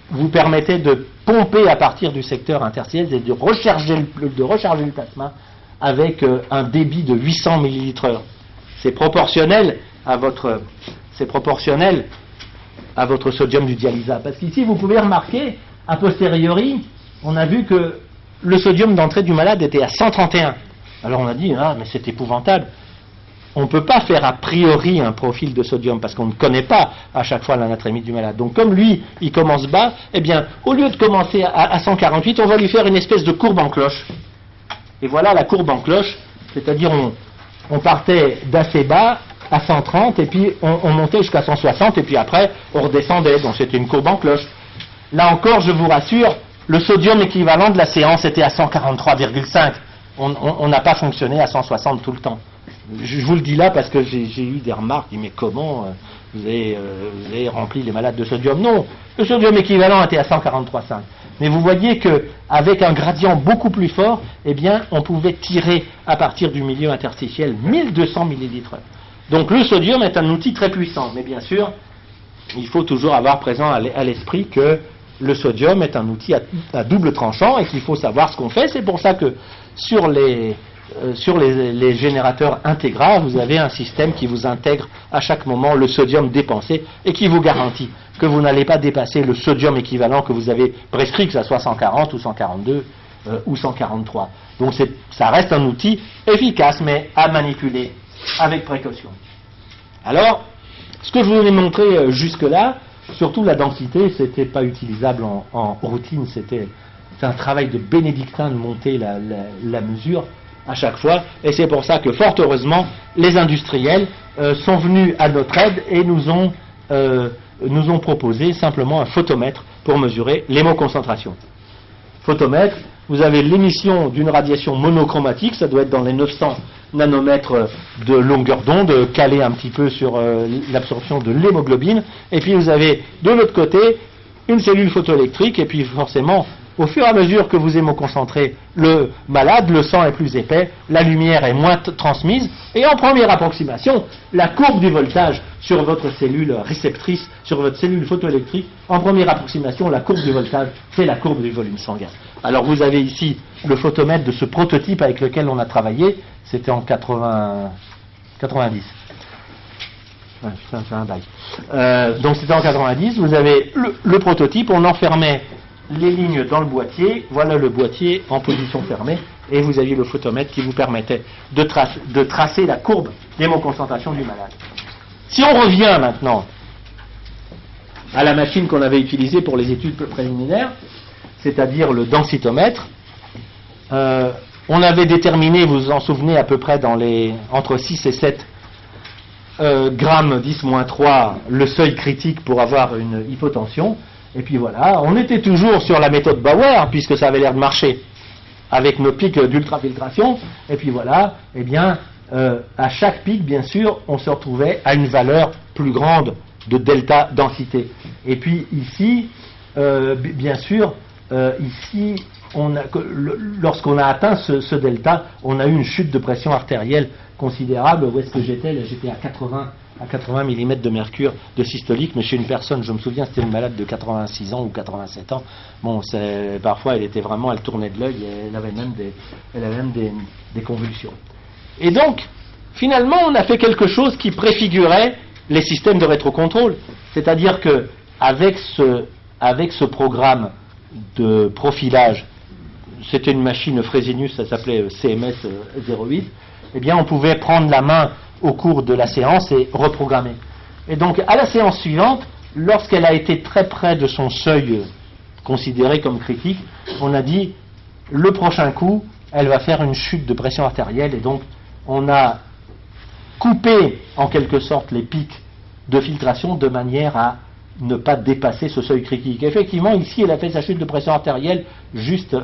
vous permettait de pomper à partir du secteur interstitiel et de recharger le plasma avec un débit de 800 ml/h. C'est proportionnel à votre sodium du dialysat. Parce qu'ici, vous pouvez remarquer, a posteriori, on a vu que le sodium d'entrée du malade était à 131. Alors on a dit, mais c'est épouvantable. On ne peut pas faire a priori un profil de sodium parce qu'on ne connaît pas à chaque fois l'anatrémie du malade. Donc comme lui, il commence bas, eh bien, au lieu de commencer à 148, on va lui faire une espèce de courbe en cloche. Et voilà la courbe en cloche, c'est-à-dire on partait d'assez bas à 130 et puis on montait jusqu'à 160 et puis après on redescendait. Donc c'était une courbe en cloche. Là encore, je vous rassure, le sodium équivalent de la séance était à 143,5. On n'a pas fonctionné à 160 tout le temps. Je vous le dis là parce que j'ai eu des remarques, mais comment vous avez rempli les malades de sodium? Non, le sodium équivalent était à 143,5. Mais vous voyez qu'avec un gradient beaucoup plus fort, eh bien, on pouvait tirer à partir du milieu interstitiel 1200 ml/h. Donc le sodium est un outil très puissant, mais bien sûr, il faut toujours avoir présent à l'esprit que le sodium est un outil à double tranchant et qu'il faut savoir ce qu'on fait. C'est pour ça que sur les générateurs Integra, vous avez un système qui vous intègre à chaque moment le sodium dépensé et qui vous garantit que vous n'allez pas dépasser le sodium équivalent que vous avez prescrit, que ça soit 140 ou 142 ou 143. Donc ça reste un outil efficace, mais à manipuler avec précaution. Alors, ce que je vous ai montré jusque-là, surtout la densité, c'était pas utilisable en routine, c'est un travail de bénédictin de monter la mesure à chaque fois, et c'est pour ça que fort heureusement les industriels sont venus à notre aide et nous ont proposé simplement un photomètre pour mesurer l'hémoconcentration. Photomètre, vous avez l'émission d'une radiation monochromatique, ça doit être dans les 900 nanomètres de longueur d'onde, calé un petit peu sur l'absorption de l'hémoglobine, et puis vous avez de l'autre côté une cellule photoélectrique, et puis forcément au fur et à mesure que vous hémoconcentrez le malade, le sang est plus épais, la lumière est moins transmise, et en première approximation, la courbe du voltage sur votre cellule réceptrice, sur votre cellule photoélectrique, en première approximation, la courbe du voltage, c'est la courbe du volume sanguin. Alors vous avez ici le photomètre de ce prototype avec lequel on a travaillé, c'était en 90. Ouais, c'est un bail. Donc c'était en 90, vous avez le prototype, on enfermait les lignes dans le boîtier, voilà le boîtier en position fermée, et vous aviez le photomètre qui vous permettait de tracer la courbe d'hémoconcentration du malade. Si on revient maintenant à la machine qu'on avait utilisée pour les études préliminaires, c'est-à-dire le densitomètre, on avait déterminé, vous vous en souvenez à peu près entre 6 et 7 grammes 10-3, le seuil critique pour avoir une hypotension. Et puis voilà, on était toujours sur la méthode Bauer, puisque ça avait l'air de marcher, avec nos pics d'ultrafiltration. Et puis voilà, eh bien, à chaque pic, bien sûr, on se retrouvait à une valeur plus grande de delta densité. Et puis ici, bien sûr, ici, lorsqu'on a atteint ce delta, on a eu une chute de pression artérielle considérable. Où est-ce que j'étais? Là, j'étais à 80 mm de mercure de systolique, mais chez une personne, je me souviens, c'était une malade de 86 ans ou 87 ans. Bon, parfois, elle tournait de l'œil et elle avait même des convulsions. Et donc, finalement, on a fait quelque chose qui préfigurait les systèmes de rétrocontrôle. C'est-à-dire que avec ce programme de profilage, c'était une machine Fresenius, ça s'appelait CMS 08, eh bien, on pouvait prendre la main au cours de la séance et reprogrammer. Et donc, à la séance suivante, lorsqu'elle a été très près de son seuil considéré comme critique, on a dit, le prochain coup, elle va faire une chute de pression artérielle, et donc, on a coupé, en quelque sorte, les pics de filtration de manière à ne pas dépasser ce seuil critique. Effectivement, ici, elle a fait sa chute de pression artérielle juste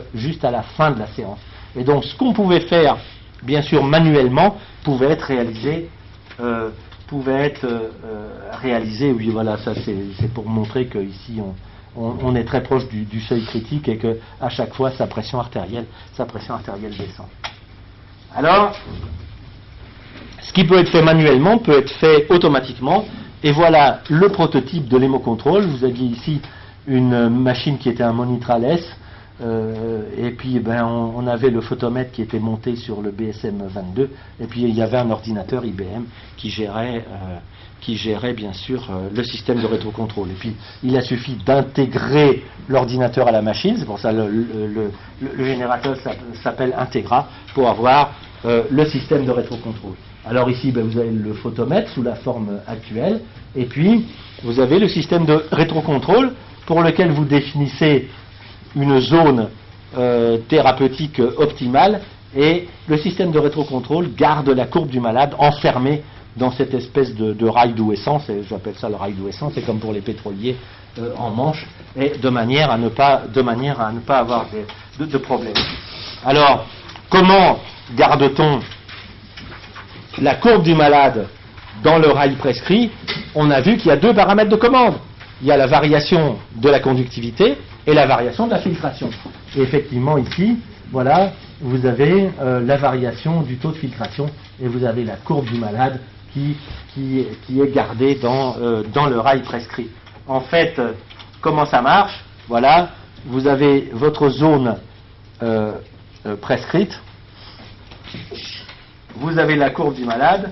à la fin de la séance. Et donc, ce qu'on pouvait faire, bien sûr, manuellement, pouvait être réalisé, oui, voilà, ça c'est pour montrer qu'ici, on est très proche du seuil critique et qu'à chaque fois, sa pression artérielle descend. Alors, ce qui peut être fait manuellement peut être fait automatiquement. Et voilà le prototype de l'hémocontrôle. Vous aviez ici une machine qui était un Monitral S, et puis on avait le photomètre qui était monté sur le BSM 22, et puis il y avait un ordinateur IBM qui gérait bien sûr le système de rétrocontrôle. Et puis il a suffi d'intégrer l'ordinateur à la machine, c'est pour ça le générateur s'appelle Integra, pour avoir le système de rétrocontrôle. Alors ici, vous avez le photomètre sous la forme actuelle, et puis vous avez le système de rétrocontrôle pour lequel vous définissez une zone thérapeutique optimale, et le système de rétrocontrôle garde la courbe du malade enfermée dans cette espèce de rail d'eau essence, et j'appelle ça le rail d'eau essence, c'est comme pour les pétroliers en Manche, et de manière à ne pas avoir de problème. Alors, comment garde-t-on la courbe du malade dans le rail prescrit? On a vu qu'il y a deux paramètres de commande. Il y a la variation de la conductivité et la variation de la filtration. Et effectivement, ici, voilà, vous avez la variation du taux de filtration, et vous avez la courbe du malade qui est gardée dans le rail prescrit. En fait, comment ça marche? Voilà, vous avez votre zone prescrite, vous avez la courbe du malade,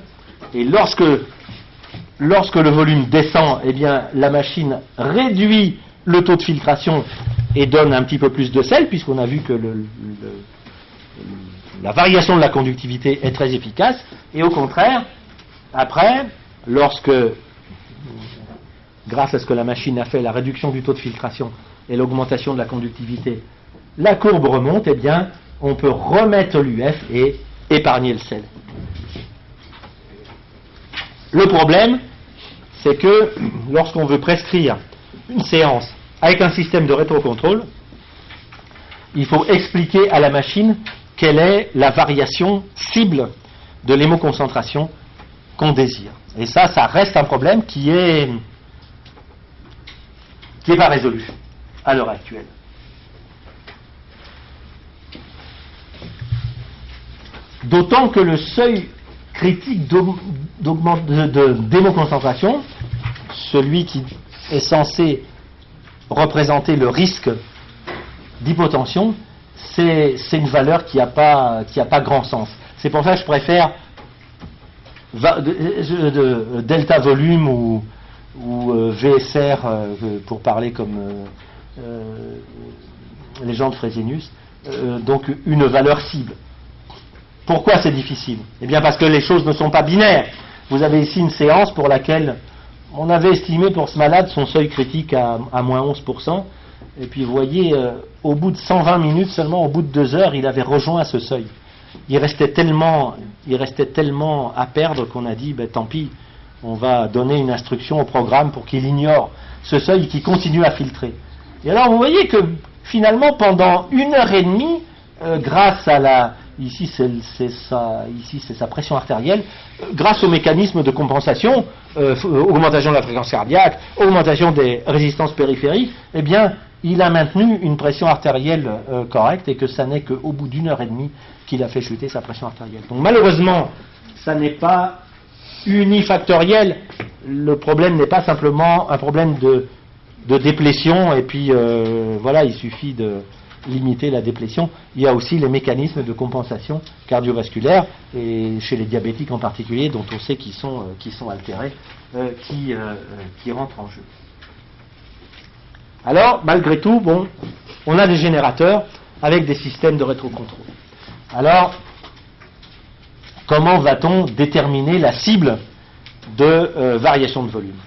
et lorsque le volume descend, eh bien, la machine réduit le taux de filtration et donne un petit peu plus de sel, puisqu'on a vu que la variation de la conductivité est très efficace. Et au contraire, après, grâce à ce que la machine a fait, la réduction du taux de filtration et l'augmentation de la conductivité, la courbe remonte, eh bien, on peut remettre l'UF et épargner le sel. Le problème, c'est que lorsqu'on veut prescrire une séance avec un système de rétrocontrôle, il faut expliquer à la machine quelle est la variation cible de l'hémoconcentration qu'on désire. Et ça reste un problème qui est pas résolu à l'heure actuelle. D'autant que le seuil critique d'hémoconcentration, celui qui est censé représenter le risque d'hypotension, c'est une valeur qui n'a pas grand sens. C'est pour ça que je préfère delta volume ou VSR, pour parler comme les gens de Fresenius, donc une valeur cible. Pourquoi c'est difficile? Eh bien parce que les choses ne sont pas binaires. Vous avez ici une séance pour laquelle on avait estimé pour ce malade son seuil critique à moins 11%, et puis vous voyez, au bout de 120 minutes seulement, au bout de 2 heures, il avait rejoint ce seuil. Il restait tellement à perdre qu'on a dit, tant pis, on va donner une instruction au programme pour qu'il ignore ce seuil et qu'il continue à filtrer. Et alors vous voyez que finalement pendant 1h30, grâce à la... Ici c'est sa pression artérielle, grâce au mécanisme de compensation, augmentation de la fréquence cardiaque, augmentation des résistances périphériques, eh bien il a maintenu une pression artérielle correcte et que ça n'est qu'au bout d'1h30 qu'il a fait chuter sa pression artérielle. Donc malheureusement, ça n'est pas unifactoriel. Le problème n'est pas simplement un problème de déplétion et puis voilà, il suffit de limiter la déplétion. Il y a aussi les mécanismes de compensation cardiovasculaire et chez les diabétiques en particulier, dont on sait qu'ils sont altérés, qui rentrent en jeu. Alors, malgré tout, bon, on a des générateurs avec des systèmes de rétrocontrôle. Alors, comment va-t-on déterminer la cible de variation de volume?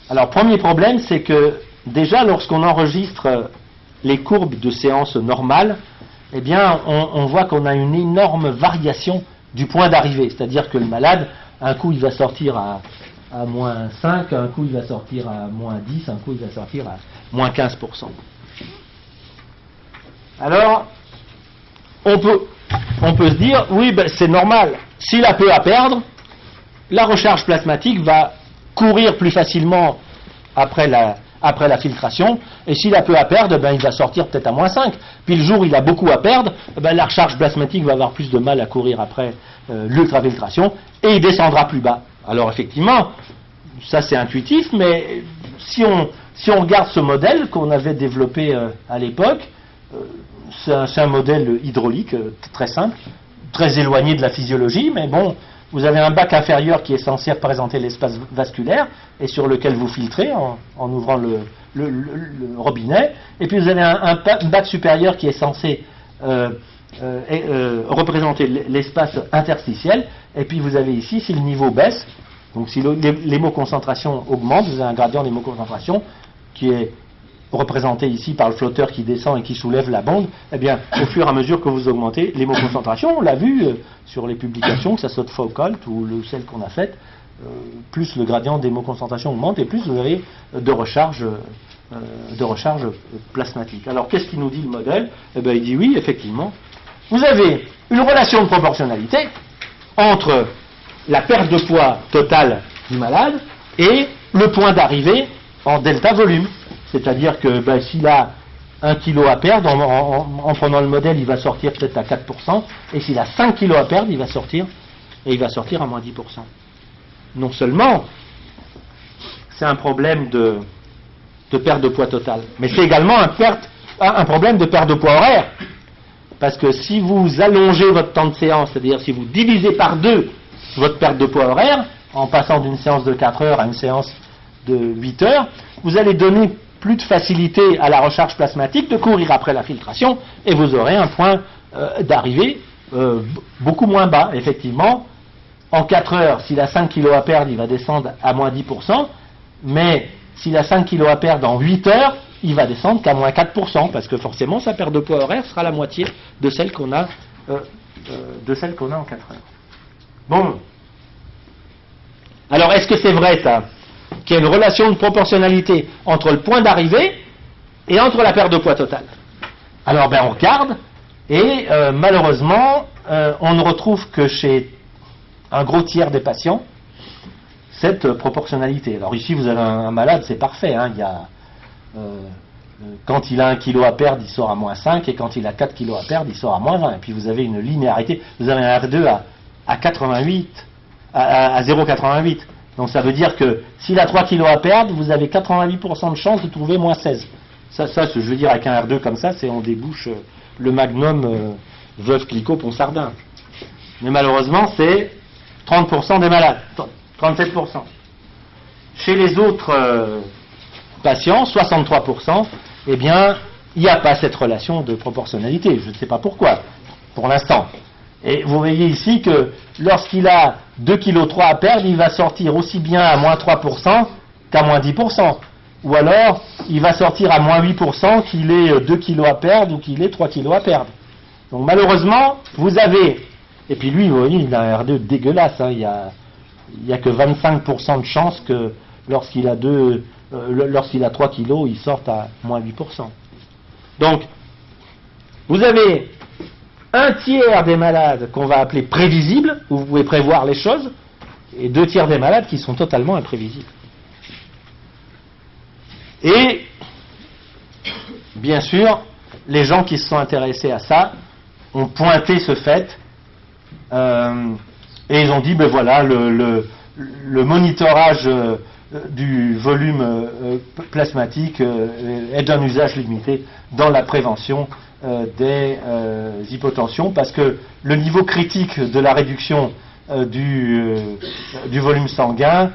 Alors, premier problème, c'est que déjà, lorsqu'on enregistre les courbes de séance normales, eh bien, on voit qu'on a une énorme variation du point d'arrivée. C'est-à-dire que le malade, un coup, il va sortir à moins 5, un coup, il va sortir à moins 10, un coup, il va sortir à moins 15%. Alors, on peut se dire, oui, ben, c'est normal. S'il a peu à perdre, la recharge plasmatique va courir plus facilement après la filtration, et s'il a peu à perdre, ben, il va sortir peut-être à moins 5. Puis le jour où il a beaucoup à perdre, ben, la recharge plasmatique va avoir plus de mal à courir après l'ultrafiltration, et il descendra plus bas. Alors effectivement, ça c'est intuitif, mais si on regarde ce modèle qu'on avait développé à l'époque, c'est un modèle hydraulique très simple, très éloigné de la physiologie, mais bon, vous avez un bac inférieur qui est censé représenter l'espace vasculaire et sur lequel vous filtrez en ouvrant le robinet, et puis vous avez un bac supérieur qui est censé représenter l'espace interstitiel, et puis vous avez ici, si le niveau baisse, donc si l'hémoconcentration augmente, vous avez un gradient d'hémoconcentration qui est représenté ici par le flotteur qui descend et qui soulève la bonde. Eh bien, au fur et à mesure que vous augmentez l'hémoconcentration, on l'a vu sur les publications, que ça soit de Foucault ou celle qu'on a faite, plus le gradient d'hémoconcentration augmente et plus vous avez de recharge plasmatique. Alors, qu'est-ce qu'il nous dit le modèle? Eh bien, il dit oui, effectivement, vous avez une relation de proportionnalité entre la perte de poids totale du malade et le point d'arrivée en delta volume. C'est-à-dire que ben, s'il a 1 kg à perdre, en prenant le modèle, il va sortir peut-être à 4%, et s'il a 5 kg à perdre, il va sortir à moins 10%. Non seulement c'est un problème de perte de poids total, mais c'est également un problème de perte de poids horaire. Parce que si vous allongez votre temps de séance, c'est-à-dire si vous divisez par 2 votre perte de poids horaire, en passant d'une séance de 4 heures à une séance de 8 heures, vous allez donner plus de facilité à la recharge plasmatique de courir après la filtration, et vous aurez un point d'arrivée beaucoup moins bas. Effectivement, en 4 heures, s'il a 5 kg à perdre, il va descendre à moins 10%, mais s'il a 5 kg à perdre en 8 heures, il va descendre qu'à moins 4%, parce que forcément, sa perte de poids horaire sera la moitié de celle qu'on a en 4 heures. Bon. Alors, est-ce que c'est vrai, ça, qu'il y a une relation de proportionnalité entre le point d'arrivée et entre la perte de poids totale? Alors, ben, on regarde, et malheureusement, on ne retrouve que chez un gros tiers des patients cette proportionnalité. Alors ici, vous avez un malade, c'est parfait, hein, il y a... quand il a 1 kg à perdre, il sort à moins 5, et quand il a 4 kg à perdre, il sort à moins 20. Et puis vous avez une linéarité, vous avez un R2 à 88, à 0,88. Donc ça veut dire que s'il a 3 kg à perdre, vous avez 88% de chance de trouver moins 16. Ça, je veux dire, avec un R2 comme ça, c'est on débouche le magnum Veuve Clicquot Ponsardin. Mais malheureusement, c'est 30% des malades, 37%. Chez les autres patients, 63%, eh bien, il n'y a pas cette relation de proportionnalité. Je ne sais pas pourquoi, pour l'instant. Et vous voyez ici que lorsqu'il a 2,3 kg à perdre, il va sortir aussi bien à moins 3% qu'à moins 10%. Ou alors, il va sortir à moins 8% qu'il ait 2 kg à perdre ou qu'il ait 3 kg à perdre. Donc malheureusement, vous avez... Et puis lui, vous voyez, il a un R2 dégueulasse. Hein, il y a il n'y a que 25% de chance que lorsqu'il a 3 kilos, il sorte à moins 8%. Donc, vous avez un tiers des malades qu'on va appeler prévisibles, où vous pouvez prévoir les choses, et 2 tiers des malades qui sont totalement imprévisibles. Et, bien sûr, les gens qui se sont intéressés à ça ont pointé ce fait, et ils ont dit, ben voilà, le monitorage du volume plasmatique est d'un usage limité dans la prévention des hypotensions, parce que le niveau critique de la réduction du volume sanguin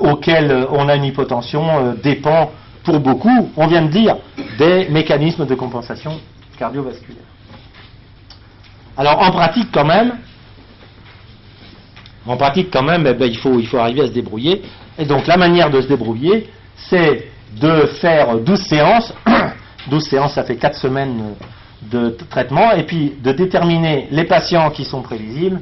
auquel on a une hypotension dépend pour beaucoup, on vient de dire, des mécanismes de compensation cardiovasculaire. Alors en pratique quand même, eh ben, il faut arriver à se débrouiller. Et donc la manière de se débrouiller, c'est de faire 12 séances. 12 séances, ça fait 4 semaines de traitement. Et puis de déterminer les patients qui sont prévisibles,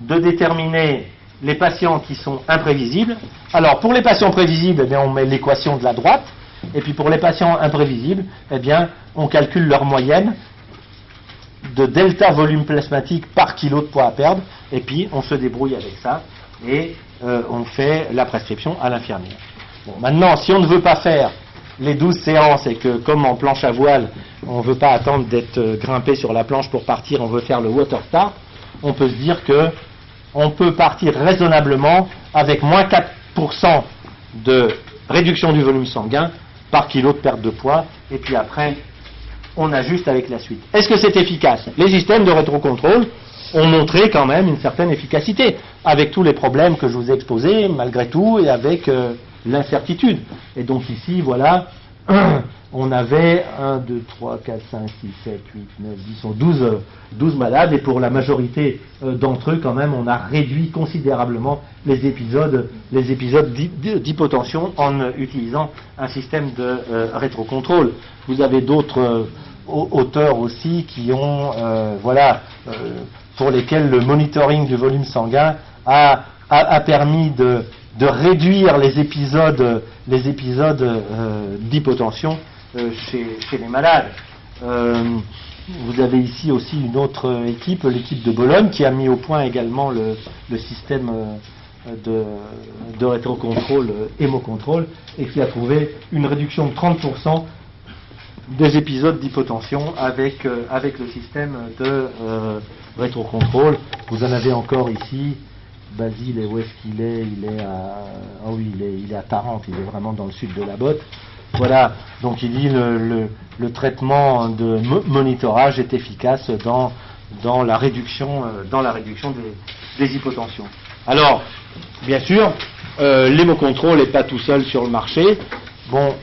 de déterminer les patients qui sont imprévisibles. Alors pour les patients prévisibles, eh bien, on met l'équation de la droite. Et puis pour les patients imprévisibles, eh bien, on calcule leur moyenne de delta volume plasmatique par kilo de poids à perdre, et puis on se débrouille avec ça, et on fait la prescription à l'infirmière. Bon, maintenant, si on ne veut pas faire les 12 séances, et que comme en planche à voile, on ne veut pas attendre d'être grimpé sur la planche pour partir, on veut faire le water start, on peut se dire que on peut partir raisonnablement avec moins 4% de réduction du volume sanguin par kilo de perte de poids, et puis après on ajuste avec la suite. Est-ce que c'est efficace? Les systèmes de rétrocontrôle ont montré quand même une certaine efficacité, avec tous les problèmes que je vous ai exposés, malgré tout, et avec l'incertitude. Et donc ici, voilà, on avait 1, 2, 3, 4, 5, 6, 7, 8, 9, 10, 12 malades, et pour la majorité d'entre eux, quand même, on a réduit considérablement les épisodes d'hypotension en utilisant un système de rétrocontrôle. Vous avez d'autres auteurs aussi qui ont, pour lesquels le monitoring du volume sanguin a permis de réduire les épisodes d'hypotension chez les malades. Vous avez ici aussi une autre équipe, l'équipe de Bologne, qui a mis au point également le système de rétrocontrôle hémocontrôle, et qui a trouvé une réduction de 30% des épisodes d'hypotension avec le système de rétrocontrôle. Vous en avez encore ici. Basile, où est-ce qu'il est? Il est à Tarente, il est vraiment dans le sud de la botte. Voilà, donc il dit le traitement de monitorage est efficace dans la réduction des hypotensions. Alors, bien sûr, l'hémocontrôle n'est pas tout seul sur le marché. Bon.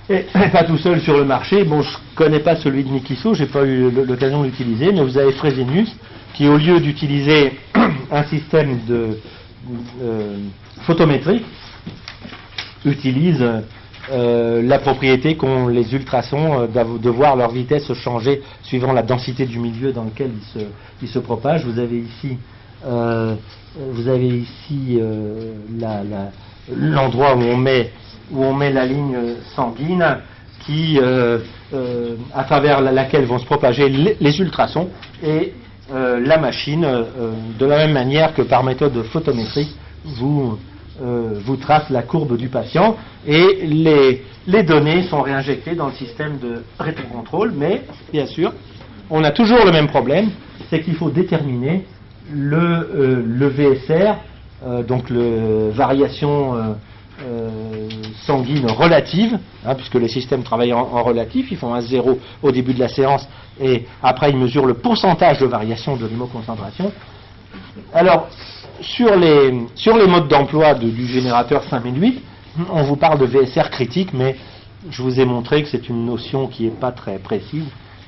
Et pas tout seul sur le marché. Bon, je ne connais pas celui de Nikiso, je n'ai pas eu l'occasion de l'utiliser, mais vous avez Fresenius, qui au lieu d'utiliser un système de photométrique, utilise la propriété qu'ont les ultrasons de voir leur vitesse changer suivant la densité du milieu dans lequel ils se propagent. Vous avez ici l'endroit où on met la ligne sanguine qui, à travers laquelle vont se propager les ultrasons, et la machine, de la même manière que par méthode photométrique, vous trace la courbe du patient, et les données sont réinjectées dans le système de rétrocontrôle. Mais, bien sûr, on a toujours le même problème, c'est qu'il faut déterminer le VSR, donc le variation sanguine relative, puisque les systèmes travaillent en relatif, ils font un 0 au début de la séance, et après ils mesurent le pourcentage de variation de l'hémoconcentration. Alors, sur les modes d'emploi du générateur 5008, on vous parle de VSR critique, mais je vous ai montré que c'est une notion qui n'est pas très précise,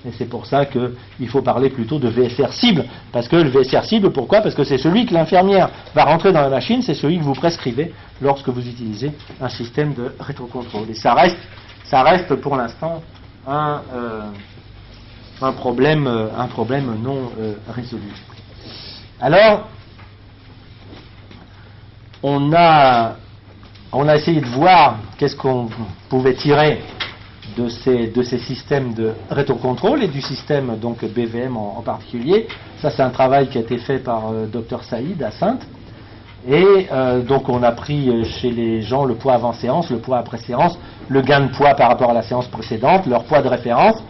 et c'est pour ça qu'il faut parler plutôt de VSR cible. Parce que le VSR cible, pourquoi? Parce que c'est celui que l'infirmière va rentrer dans la machine, c'est celui que vous prescrivez lorsque vous utilisez un système de rétrocontrôle. Et ça reste pour l'instant un problème non résolu. Alors, on a essayé de voir qu'est-ce qu'on pouvait tirer de ces systèmes de rétrocontrôle et du système donc BVM en particulier. Ça, c'est un travail qui a été fait par Dr Saïd à Saintes. Et donc on a pris chez les gens le poids avant séance, le poids après séance, le gain de poids par rapport à la séance précédente, leur poids de référence,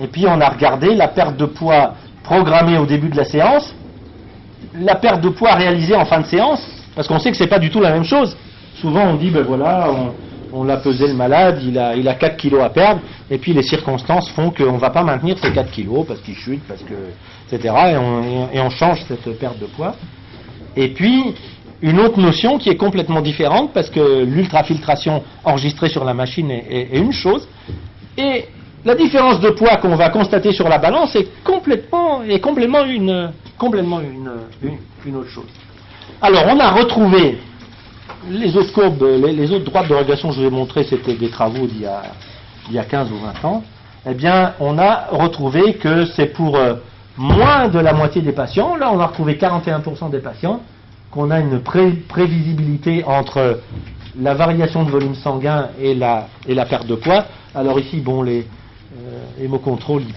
et puis on a regardé la perte de poids programmée au début de la séance, la perte de poids réalisée en fin de séance, parce qu'on sait que c'est pas du tout la même chose. Souvent on dit ben voilà, on l'a pesé le malade, il a 4 kilos à perdre, et puis les circonstances font qu'on ne va pas maintenir ces 4 kilos parce qu'il chute, parce que etc. Et on change cette perte de poids. Et puis une autre notion qui est complètement différente, parce que l'ultrafiltration enregistrée sur la machine est une chose, et la différence de poids qu'on va constater sur la balance est complètement une autre chose. Alors on a retrouvé les autres courbes, les autres droites de régulation que je vous ai montrées, c'était des travaux d'il y a 15 ou 20 ans. Eh bien, on a retrouvé que c'est pour moins de la moitié des patients, là on a retrouvé 41% des patients, qu'on a une prévisibilité entre la variation de volume sanguin et la perte de poids. Alors ici, bon, les hémocontrôles, il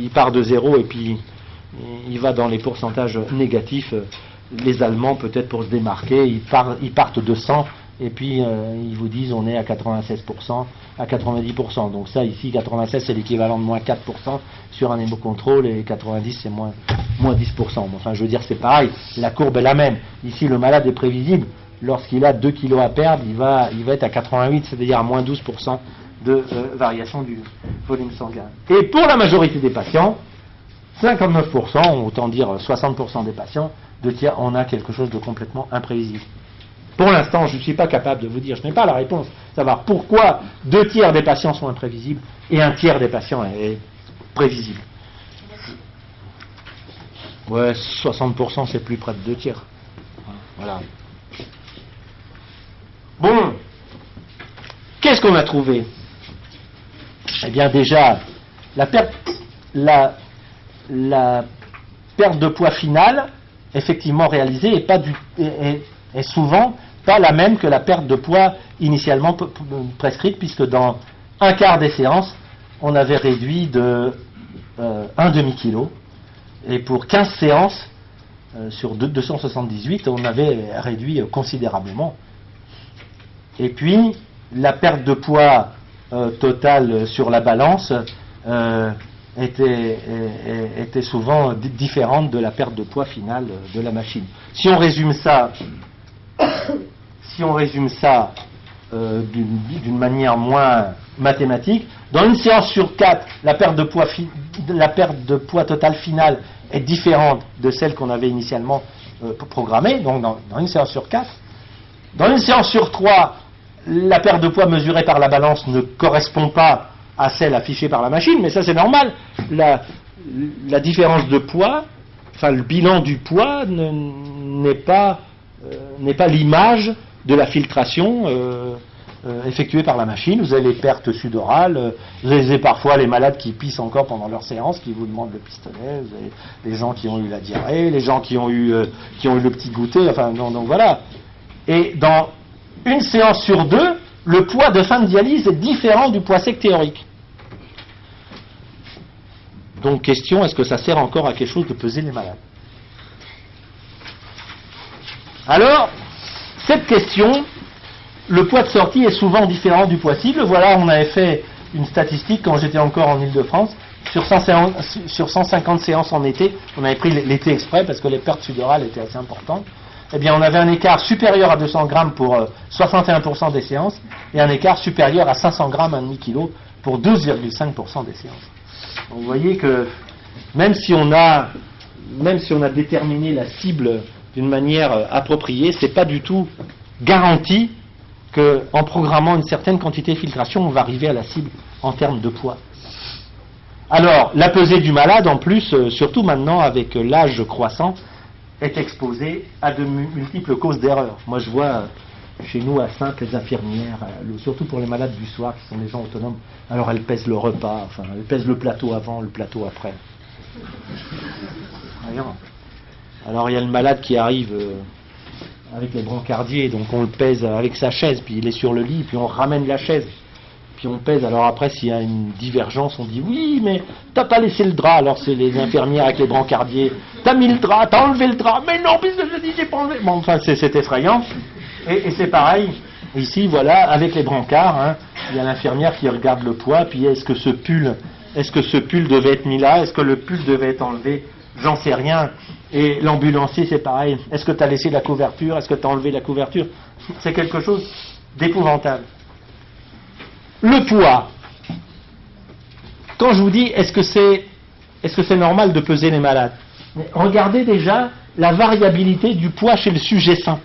part de 0 et puis il va dans les pourcentages négatifs. Les Allemands, peut-être pour se démarquer, ils partent de 100 et puis ils vous disent on est à 96%, à 90%. Donc ça, ici, 96, c'est l'équivalent de moins 4% sur un hémocontrôle et 90, c'est moins 10%. Enfin, je veux dire, c'est pareil, la courbe est la même. Ici, le malade est prévisible. Lorsqu'il a 2 kilos à perdre, il va être à 88, c'est-à-dire à moins 12% de variation du volume sanguin. Et pour la majorité des patients, 59%, autant dire 60% des patients, on a quelque chose de complètement imprévisible. Pour l'instant, je ne suis pas capable de vous dire, je n'ai pas la réponse, savoir pourquoi 2 tiers des patients sont imprévisibles et 1 tiers des patients est prévisible. Ouais, 60%, c'est plus près de 2 tiers. Voilà. Bon, qu'est-ce qu'on a trouvé? Eh bien, déjà, la perte de poids finale, effectivement réalisée, est souvent pas la même que la perte de poids initialement prescrite, puisque dans un quart des séances, on avait réduit de 1 demi-kilo, et pour 15 séances, sur 278, on avait réduit considérablement. Et puis, la perte de poids totale sur la balance était souvent différente de la perte de poids finale de la machine. Si on résume ça d'une manière moins mathématique, dans une séance sur 4, la perte de poids totale finale est différente de celle qu'on avait initialement programmée, donc dans une séance sur 4. Dans une séance sur 3, la perte de poids mesurée par la balance ne correspond pas à celle affichée par la machine, mais ça c'est normal. La différence de poids, enfin le bilan du poids n'est pas l'image de la filtration effectuée par la machine. Vous avez les pertes sudorales, vous avez parfois les malades qui pissent encore pendant leur séance, qui vous demandent le pistolet, vous avez les gens qui ont eu la diarrhée, les gens qui ont eu le petit goûter, enfin donc voilà. Et dans une séance sur 2, le poids de fin de dialyse est différent du poids sec théorique. Donc question, est-ce que ça sert encore à quelque chose de peser les malades? Alors, cette question, le poids de sortie est souvent différent du poids cible. Voilà, on avait fait une statistique quand j'étais encore en Île-de-France. Sur 150 séances en été, on avait pris l'été exprès parce que les pertes sudorales étaient assez importantes. Eh bien, on avait un écart supérieur à 200 grammes pour 61% des séances et un écart supérieur à 500 grammes, 1,5 kg, pour 12,5% des séances. Donc, vous voyez que même si on a déterminé la cible d'une manière appropriée, c'est pas du tout garanti qu'en programmant une certaine quantité de filtration, on va arriver à la cible en termes de poids. Alors, la pesée du malade, en plus, surtout maintenant avec l'âge croissant, est exposée à de multiples causes d'erreur. Moi, je vois chez nous à Saintes, les infirmières, surtout pour les malades du soir, qui sont les gens autonomes, alors elles pèsent le repas, enfin elles pèsent le plateau avant, le plateau après. Alors il y a le malade qui arrive avec les brancardiers, donc on le pèse avec sa chaise, puis il est sur le lit, puis on ramène la chaise, puis on pèse. Alors après, s'il y a une divergence, on dit oui, mais t'as pas laissé le drap. Alors c'est les infirmières avec les brancardiers, t'as mis le drap, t'as enlevé le drap, mais non, puisque je dis j'ai pas enlevé. Bon, enfin c'est effrayant. Et c'est pareil ici, voilà, avec les brancards, hein, il y a l'infirmière qui regarde le poids, puis est-ce que ce pull devait être mis là, est-ce que le pull devait être enlevé, j'en sais rien. Et l'ambulancier, c'est pareil. Est-ce que tu as laissé la couverture? Est-ce que tu as enlevé la couverture? C'est quelque chose d'épouvantable. Le poids. Quand je vous dis, est-ce que c'est normal de peser les malades? Mais regardez déjà la variabilité du poids chez le sujet sain.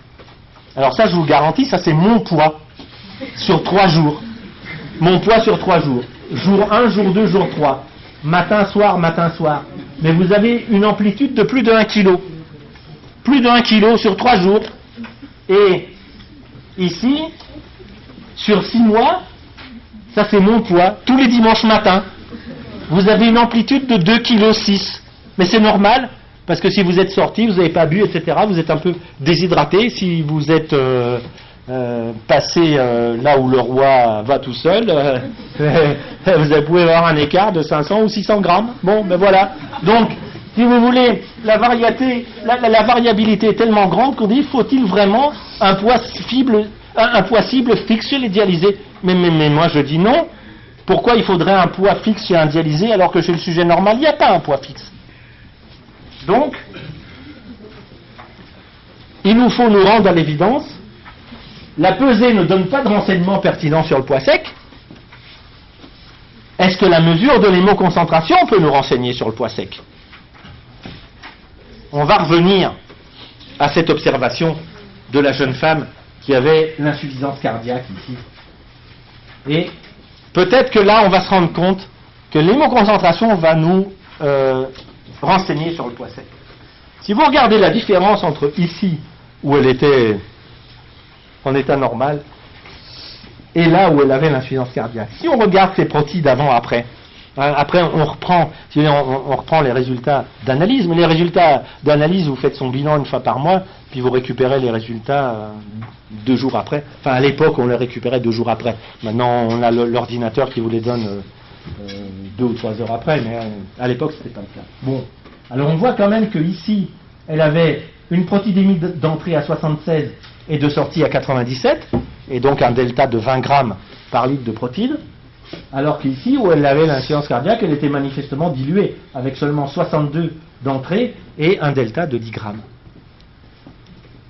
Alors ça, je vous garantis, ça c'est mon poids sur 3 jours. Mon poids sur 3 jours. Jour 1, jour 2, jour 3. Matin, soir, matin, soir. Mais vous avez une amplitude de plus de 1 kg. Plus de 1 kg sur 3 jours. Et ici, sur 6 mois, ça c'est mon poids, tous les dimanches matins, vous avez une amplitude de 2,6 kg. Mais c'est normal, parce que si vous êtes sorti, vous n'avez pas bu, etc., vous êtes un peu déshydraté. Si vous êtes passé là où le roi va tout seul, vous pouvez avoir un écart de 500 ou 600 grammes. Bon, ben voilà. Donc, si vous voulez, la variabilité est tellement grande qu'on dit, faut-il vraiment un poids cible fixe chez les dialysés? Mais moi je dis non. Pourquoi il faudrait un poids fixe chez un dialysé alors que chez le sujet normal, il n'y a pas un poids fixe? Donc, il nous faut nous rendre à l'évidence. La pesée ne donne pas de renseignements pertinents sur le poids sec. Est-ce que la mesure de l'hémoconcentration peut nous renseigner sur le poids sec? On va revenir à cette observation de la jeune femme qui avait l'insuffisance cardiaque ici. Et peut-être que là, on va se rendre compte que l'hémoconcentration va nous renseigner sur le poids sec. Si vous regardez la différence entre ici, où elle était en état normal, et là où elle avait l'insuffisance cardiaque. Si on regarde ses protides avant-après, après on reprend les résultats d'analyse, mais les résultats d'analyse, vous faites son bilan une fois par mois, puis vous récupérez les résultats 2 jours après. Enfin, à l'époque, on les récupérait 2 jours après. Maintenant, on a l'ordinateur qui vous les donne 2 ou 3 heures après, mais à l'époque, c'était pas le cas. Bon, alors on voit quand même que ici, elle avait une protidémie d'entrée à 76 et de sortie à 97, et donc un delta de 20 grammes par litre de protide, alors qu'ici, où elle avait l'insuffisance cardiaque, elle était manifestement diluée, avec seulement 62 d'entrée et un delta de 10 grammes.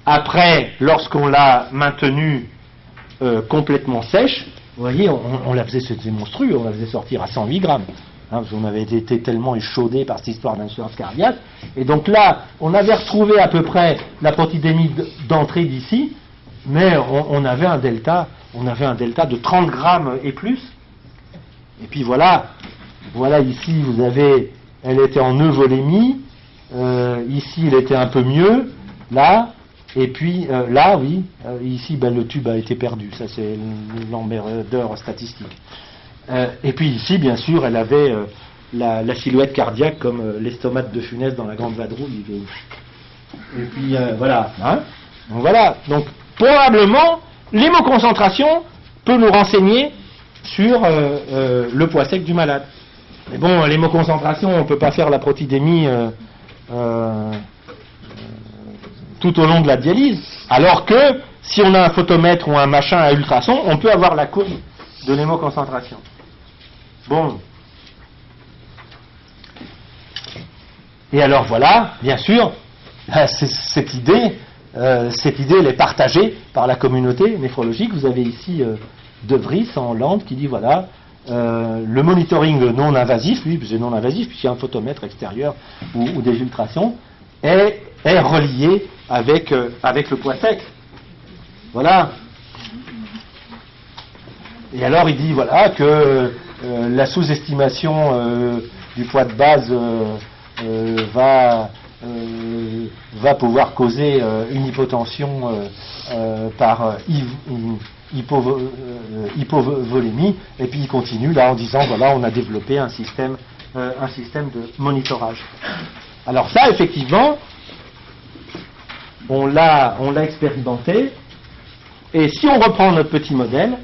Après, lorsqu'on l'a maintenue complètement sèche, vous voyez, on la faisait, c'était monstrueux, on la faisait sortir à 108 grammes. Parce qu'on avait été tellement échaudé par cette histoire d'insuffisance cardiaque. Et donc là, on avait retrouvé à peu près la protidémie d'entrée d'ici, mais on avait un delta de 30 grammes et plus. Et puis voilà ici, vous avez, elle était en euvolémie, ici, elle était un peu mieux, là, et puis là, oui, ici, le tube a été perdu, ça c'est l'emmerdeur statistique. Et puis ici, bien sûr, elle avait la silhouette cardiaque comme l'estomac de Funès dans La Grande Vadrouille. Et puis voilà. Hein, donc voilà. Donc probablement, l'hémoconcentration peut nous renseigner sur le poids sec du malade. Mais bon, l'hémoconcentration, on ne peut pas faire la protidémie tout au long de la dialyse. Alors que si on a un photomètre ou un machin à ultrason, on peut avoir la courbe de l'hémoconcentration. Bon. Et alors voilà, bien sûr, cette idée, elle est partagée par la communauté néphrologique. Vous avez ici De Vries en Hollande qui dit voilà, le monitoring non invasif, oui, c'est non invasif puisqu'il y a un photomètre extérieur ou des ultrasons, est relié avec le poids sec. Voilà. Et alors il dit voilà que la sous-estimation du poids de base va pouvoir causer une hypotension par hypovolémie, et puis il continue là en disant voilà, on a développé un système de monitorage. Alors ça, effectivement, on l'a expérimenté, et si on reprend notre petit modèle,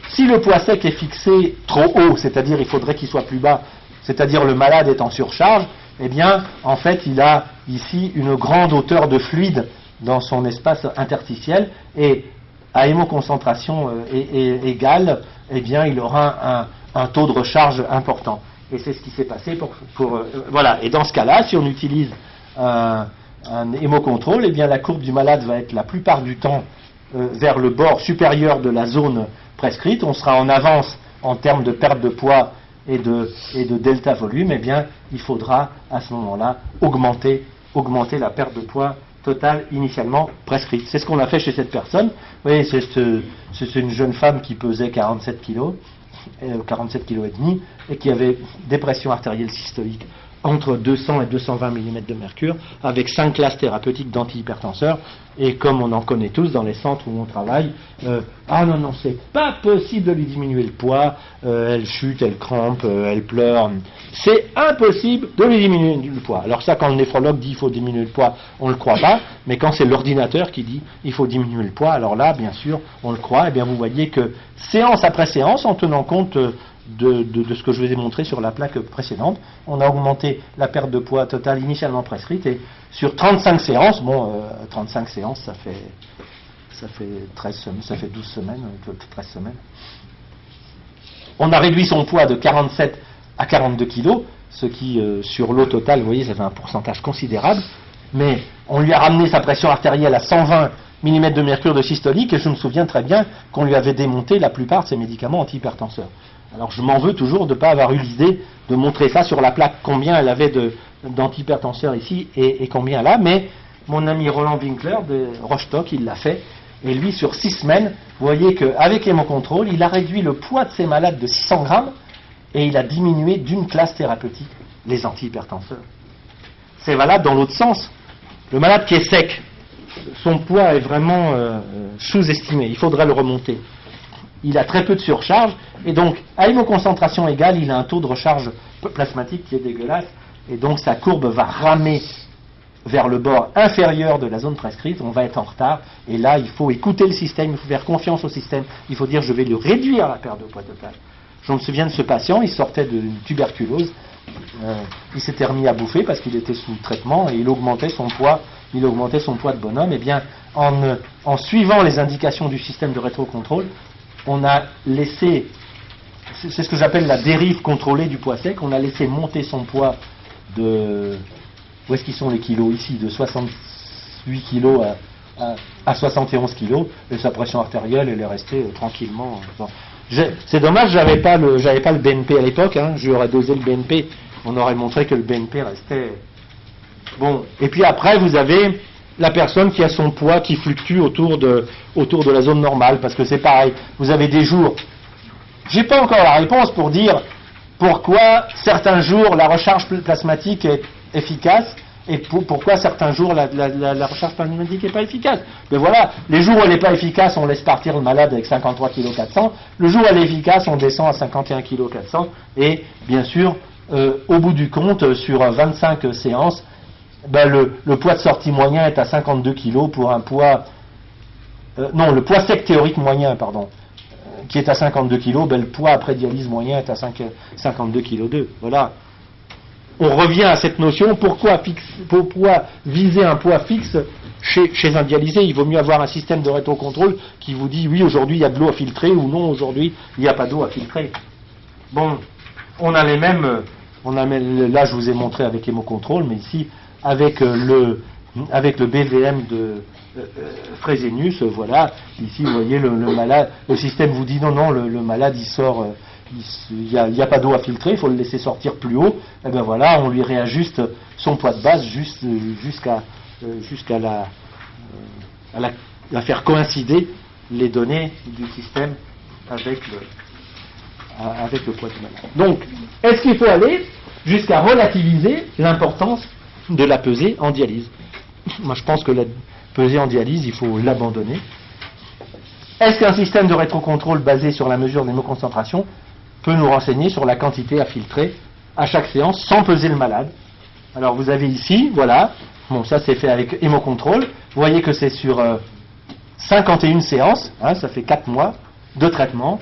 si le poids sec est fixé trop haut, c'est-à-dire il faudrait qu'il soit plus bas, c'est-à-dire le malade est en surcharge, eh bien, en fait, il a ici une grande hauteur de fluide dans son espace interstitiel, et à hémoconcentration égale, eh bien, il aura un taux de recharge important. Et c'est ce qui s'est passé voilà. Et dans ce cas-là, si on utilise un hémocontrôle, eh bien, la courbe du malade va être la plupart du temps vers le bord supérieur de la zone prescrite. On sera en avance en termes de perte de poids et de delta volume. Eh bien, il faudra à ce moment-là augmenter la perte de poids totale initialement prescrite. C'est ce qu'on a fait chez cette personne. Vous voyez, c'est une jeune femme qui pesait 47 kg, 47 kg et demi, et qui avait des pressions artérielles systoliques entre 200 et 220 mm de mercure, avec 5 classes thérapeutiques d'antihypertenseurs, et comme on en connaît tous dans les centres où on travaille, ah non, c'est pas possible de lui diminuer le poids, elle chute, elle crampe, elle pleure, c'est impossible de lui diminuer le poids. Alors ça, quand le néphrologue dit il faut diminuer le poids, on ne le croit pas, mais quand c'est l'ordinateur qui dit il faut diminuer le poids, alors là, bien sûr, on le croit, et bien vous voyez que séance après séance, en tenant compte de ce que je vous ai montré sur la plaque précédente, on a augmenté la perte de poids totale initialement prescrite, et sur 35 séances, 35 séances, ça fait 12 semaines, 13 semaines, on a réduit son poids de 47 à 42 kg, ce qui, sur l'eau totale, vous voyez, ça fait un pourcentage considérable, mais on lui a ramené sa pression artérielle à 120 mm de mercure de systolique, et je me souviens très bien qu'on lui avait démonté la plupart de ses médicaments antihypertenseurs. Alors je m'en veux toujours de ne pas avoir eu l'idée de montrer ça sur la plaque, combien elle avait d'antihypertenseurs ici et combien là, mais mon ami Roland Winkler de Rostock, il l'a fait, et lui sur 6 semaines, vous voyez qu'avec hémocontrôle, il a réduit le poids de ses malades de 600 grammes, et il a diminué d'une classe thérapeutique les antihypertenseurs. C'est valable dans l'autre sens. Le malade qui est sec, son poids est vraiment sous-estimé, il faudrait le remonter. Il a très peu de surcharge, et donc, à hémoconcentration égale, il a un taux de recharge plasmatique qui est dégueulasse, et donc sa courbe va ramer vers le bord inférieur de la zone prescrite, on va être en retard, et là, il faut écouter le système, il faut faire confiance au système, il faut dire, je vais lui réduire la perte de poids totale. Je me souviens de ce patient, il sortait d'une tuberculose, il s'était remis à bouffer parce qu'il était sous traitement, et il augmentait son poids de bonhomme, et bien, en suivant les indications du système de rétrocontrôle, on a laissé, c'est ce que j'appelle la dérive contrôlée du poids sec, on a laissé monter son poids de, où est-ce qu'ils sont les kilos ici, de 68 kilos à 71 kilos, et sa pression artérielle, elle est restée tranquillement. C'est dommage, j'avais pas le BNP à l'époque, hein, j'aurais dosé le BNP, on aurait montré que le BNP restait. Bon, et puis après, vous avez la personne qui a son poids qui fluctue autour de la zone normale, parce que c'est pareil, vous avez des jours, j'ai pas encore la réponse pour dire pourquoi certains jours la recharge plasmatique est efficace, et pourquoi certains jours la recharge plasmatique n'est pas efficace. Mais voilà, les jours où elle n'est pas efficace, on laisse partir le malade avec 53 kg 400, le jour où elle est efficace, on descend à 51 kg 400, et bien sûr, au bout du compte, sur 25 séances, le poids de sortie moyen est à 52 kg pour un poids... le poids sec théorique moyen, qui est à 52 kg, le poids après dialyse moyen est à 52 kg 2. Voilà. On revient à cette notion, pourquoi viser un poids fixe chez un dialysé? Il vaut mieux avoir un système de rétrocontrôle qui vous dit, oui, aujourd'hui il y a de l'eau à filtrer, ou non, aujourd'hui il n'y a pas d'eau à filtrer. Bon, on a les mêmes... là, je vous ai montré avec hémocontrôle, mais ici, avec le BVM de Fresenius, voilà, ici vous voyez le malade, le système vous dit non, le malade il sort, il n'y a pas d'eau à filtrer, il faut le laisser sortir plus haut, et bien voilà, on lui réajuste son poids de base jusqu'à la faire coïncider les données du système avec le poids du malade. Donc, est-ce qu'il faut aller jusqu'à relativiser l'importance de la pesée en dialyse? moi je pense que la pesée en dialyse, il faut l'abandonner. Est-ce qu'un système de rétrocontrôle basé sur la mesure de l'hémoconcentration peut nous renseigner sur la quantité à filtrer à chaque séance sans peser le malade? Alors vous avez ici, voilà, bon ça c'est fait avec hémocontrôle, vous voyez que c'est sur 51 séances, hein, ça fait 4 mois de traitement,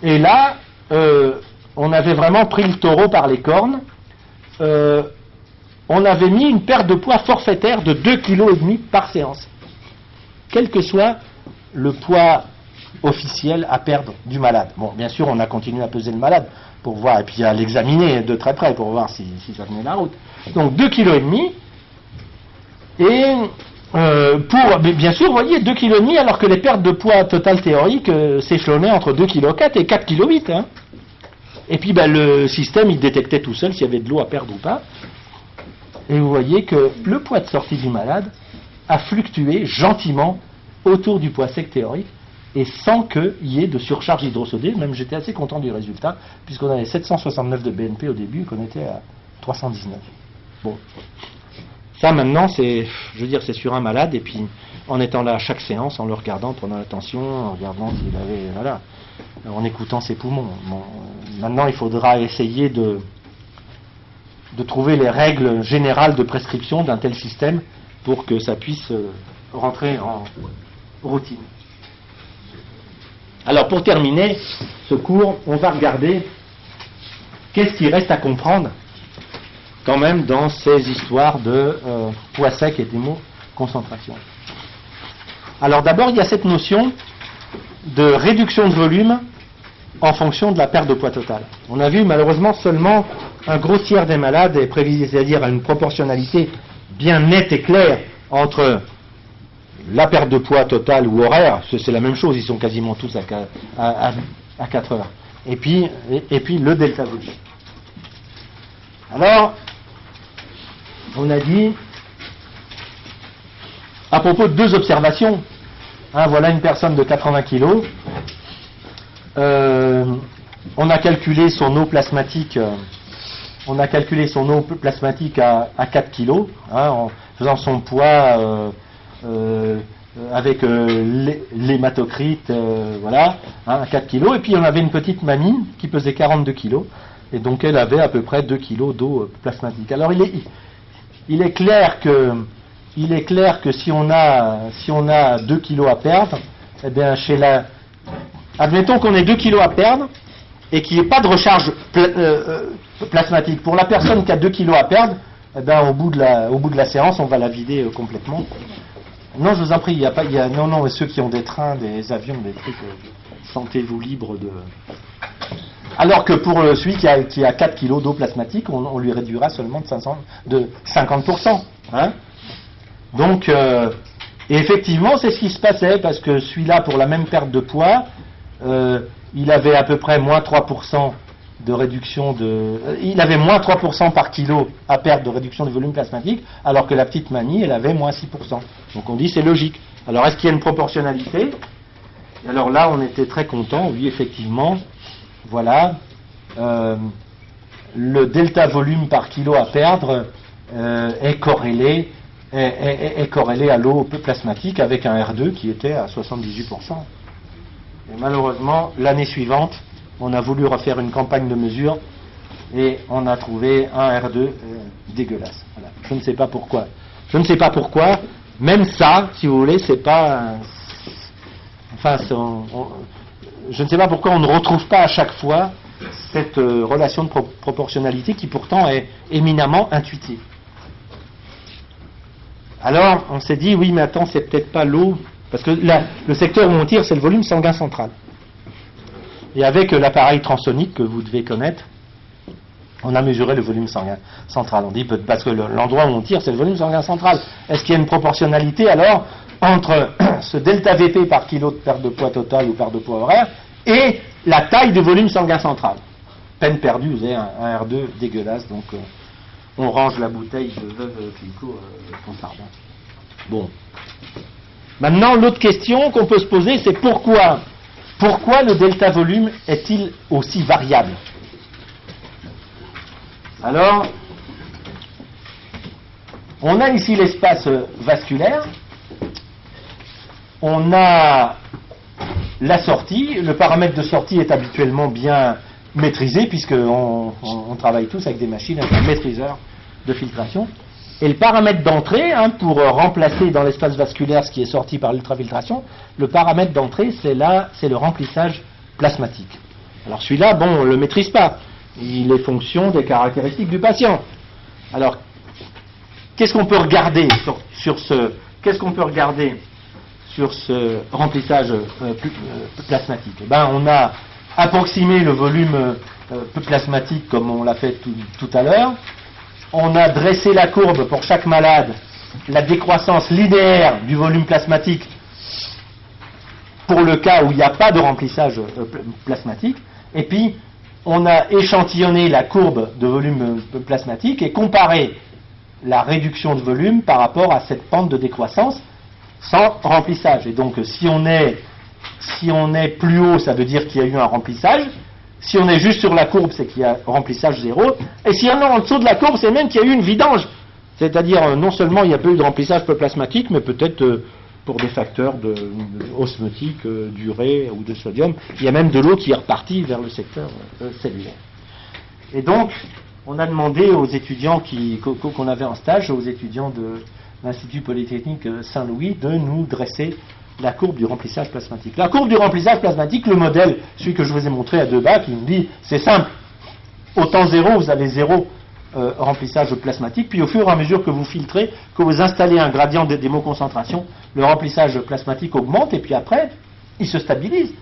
et là on avait vraiment pris le taureau par les cornes, on avait mis une perte de poids forfaitaire de 2,5 kg par séance, quel que soit le poids officiel à perdre du malade. Bon, bien sûr, on a continué à peser le malade pour voir, et puis à l'examiner de très près pour voir si ça tenait la route. Donc 2,5 kg, et bien sûr, vous voyez, 2,5 kg, alors que les pertes de poids totales théoriques s'échelonnaient entre 2,4 kg et 4,8 kg. Hein. Et puis le système, il détectait tout seul s'il y avait de l'eau à perdre ou pas. Et vous voyez que le poids de sortie du malade a fluctué gentiment autour du poids sec théorique et sans qu'il y ait de surcharge hydrosodée. Même j'étais assez content du résultat, puisqu'on avait 769 de BNP au début et qu'on était à 319. Bon. Ça maintenant, c'est sur un malade, et puis en étant là à chaque séance, en le regardant, en prenant l'attention, en regardant s'il avait, voilà, en écoutant ses poumons. Bon, maintenant, il faudra essayer de trouver les règles générales de prescription d'un tel système pour que ça puisse rentrer en routine. Alors pour terminer ce cours, on va regarder qu'est-ce qui reste à comprendre quand même dans ces histoires de poids sec et d'hémoconcentration. Alors d'abord, il y a cette notion de réduction de volume en fonction de la perte de poids totale. On a vu malheureusement seulement un gros tiers des malades est prévisé, c'est-à-dire à une proportionnalité bien nette et claire entre la perte de poids totale ou horaire, c'est la même chose, ils sont quasiment tous à 4 heures. Et puis le delta volume. Alors, on a dit, à propos de 2 observations, hein, voilà une personne de 80 kg, on a calculé son eau plasmatique, à 4 kg, hein, en faisant son poids avec l'hématocrite, voilà, hein, à 4 kg, et puis on avait une petite mamie qui pesait 42 kg, et donc elle avait à peu près 2 kg d'eau plasmatique. Alors il est clair que si on a 2 kg à perdre, eh bien admettons qu'on ait 2 kg à perdre et qu'il n'y ait pas de recharge plasmatique. Pour la personne qui a 2 kg à perdre, eh bien, au bout de la séance, on va la vider complètement. Non, je vous en prie, non, ceux qui ont des trains, des avions, des trucs, sentez-vous libre de... Alors que pour celui qui a 4 kg d'eau plasmatique, on lui réduira seulement de 50%. Hein. Donc, et effectivement, c'est ce qui se passait, parce que celui-là, pour la même perte de poids, il avait à peu près moins 3% de réduction il avait moins 3% par kilo à perdre de réduction du volume plasmatique, alors que la petite manie, elle avait moins 6%. Donc on dit c'est logique. Alors est-ce qu'il y a une proportionnalité? Alors là, on était très content, oui, effectivement, voilà, le delta volume par kilo à perdre est corrélé à l'eau plasmatique avec un R2 qui était à 78%. Et malheureusement, l'année suivante, on a voulu refaire une campagne de mesure et on a trouvé un R2 dégueulasse. Voilà. Je ne sais pas pourquoi. Même ça, si vous voulez, c'est pas... je ne sais pas pourquoi on ne retrouve pas à chaque fois cette relation de proportionnalité qui pourtant est éminemment intuitive. Alors, on s'est dit, oui, mais attends, c'est peut-être pas l'eau, parce que le secteur où on tire, c'est le volume sanguin central. Et avec l'appareil transonique que vous devez connaître, on a mesuré le volume sanguin central. On dit, parce que l'endroit où on tire, c'est le volume sanguin central. Est-ce qu'il y a une proportionnalité alors entre ce delta VP par kilo de perte de poids total ou perte de poids horaire et la taille du volume sanguin central? Peine perdue, vous avez un R2 dégueulasse, donc on range la bouteille de Veuve Clicquot Ponsardin. Bon. Maintenant, l'autre question qu'on peut se poser, c'est pourquoi le delta volume est-il aussi variable? Alors, On a ici l'espace vasculaire, on a la sortie, le paramètre de sortie est habituellement bien maîtrisé puisqu'on travaille tous avec des machines, avec un maîtriseur de filtration. Et le paramètre d'entrée, pour remplacer dans l'espace vasculaire ce qui est sorti par l'ultrafiltration, le paramètre d'entrée, c'est le remplissage plasmatique. Alors celui-là, bon, on ne le maîtrise pas. Il est fonction des caractéristiques du patient. Alors, qu'est-ce qu'on peut regarder sur ce remplissage plasmatique? On a approximé le volume plasmatique comme on l'a fait tout à l'heure. On a dressé la courbe pour chaque malade, la décroissance linéaire du volume plasmatique pour le cas où il n'y a pas de remplissage plasmatique. Et puis, on a échantillonné la courbe de volume plasmatique et comparé la réduction de volume par rapport à cette pente de décroissance sans remplissage. Et donc, si on est plus haut, ça veut dire qu'il y a eu un remplissage. Si on est juste sur la courbe, c'est qu'il y a remplissage zéro. Et si on est en dessous de la courbe, c'est même qu'il y a eu une vidange. C'est-à-dire, non seulement il n'y a pas eu de remplissage plasmatique, mais peut-être pour des facteurs osmotiques, d'urée ou de sodium, il y a même de l'eau qui est repartie vers le secteur cellulaire. Et donc, on a demandé aux étudiants qu'on avait en stage, aux étudiants de l'Institut Polytechnique Saint-Louis, de nous dresser la courbe du remplissage plasmatique. La courbe du remplissage plasmatique, le modèle, celui que je vous ai montré à 2 bacs, il me dit, c'est simple, au temps zéro, vous avez zéro remplissage plasmatique, puis au fur et à mesure que vous filtrez, que vous installez un gradient d'hémoconcentration, le remplissage plasmatique augmente, et puis après, il se stabilise.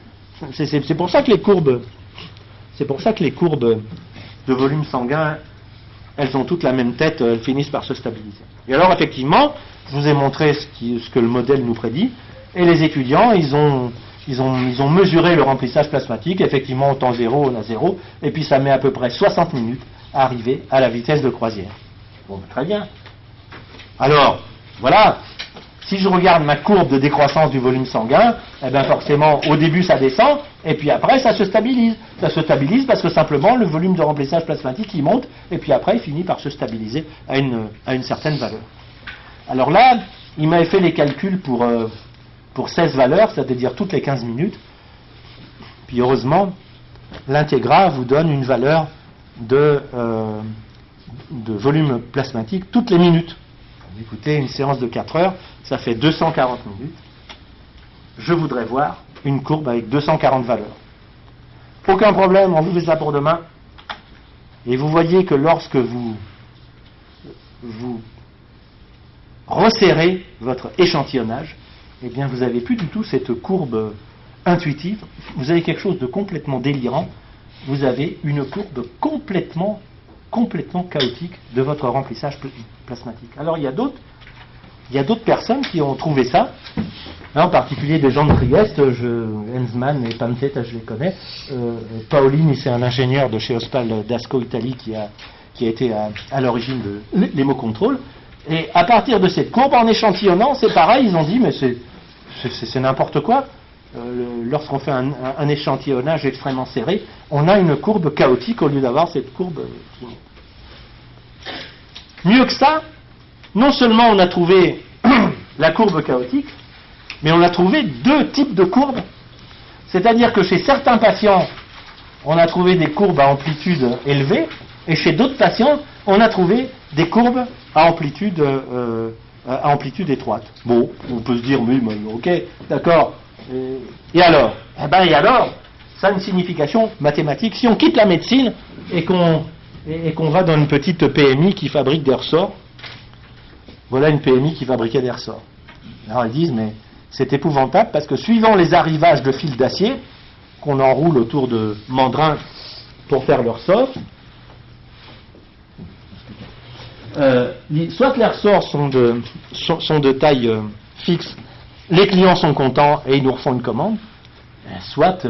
C'est pour ça que les courbes de volume sanguin, elles ont toutes la même tête, elles finissent par se stabiliser. Et alors, effectivement, je vous ai montré ce que le modèle nous prédit, et les étudiants, ils ont mesuré le remplissage plasmatique. Effectivement, au temps zéro, on a zéro, et puis ça met à peu près 60 minutes à arriver à la vitesse de croisière. Bon, très bien. Alors, voilà, si je regarde ma courbe de décroissance du volume sanguin, eh bien forcément, au début ça descend, et puis après ça se stabilise. Ça se stabilise parce que simplement le volume de remplissage plasmatique il monte, et puis après il finit par se stabiliser à une certaine valeur. Alors là, il m'avait fait les calculs pour 16 valeurs, c'est-à-dire toutes les 15 minutes. Puis heureusement, l'Integra vous donne une valeur de volume plasmatique toutes les minutes. Écoutez, une séance de 4 heures, ça fait 240 minutes. Je voudrais voir une courbe avec 240 valeurs. Aucun problème, on vous fait ça pour demain. Et vous voyez que lorsque vous resserrez votre échantillonnage, eh bien vous n'avez plus du tout cette courbe intuitive. Vous avez quelque chose de complètement délirant. Vous avez une courbe complètement chaotique de votre remplissage plasmatique. Alors il y a d'autres personnes qui ont trouvé ça, en particulier des gens de Trieste, Hensman et Pancetta, je les connais. Paolini, c'est un ingénieur de chez Ospal d'Asco Italie qui a été à l'origine de l'hémocontrôle. Et à partir de cette courbe, en échantillonnant, c'est pareil, ils ont dit, mais c'est n'importe quoi. Lorsqu'on fait un échantillonnage extrêmement serré, on a une courbe chaotique au lieu d'avoir cette courbe qui monte. Mieux que ça, non seulement on a trouvé la courbe chaotique, mais on a trouvé 2 types de courbes. C'est-à-dire que chez certains patients, on a trouvé des courbes à amplitude élevée, et chez d'autres patients, on a trouvé des courbes à amplitude étroite. Bon, on peut se dire, oui, ok, d'accord. Et alors? Ça a une signification mathématique. Si on quitte la médecine et qu'on va dans une petite PMI qui fabrique des ressorts, voilà une PMI qui fabriquait des ressorts. Alors ils disent, mais c'est épouvantable parce que suivant les arrivages de fils d'acier qu'on enroule autour de mandrins pour faire le ressort, soit les ressorts sont de taille fixe, les clients sont contents et ils nous refont une commande, soit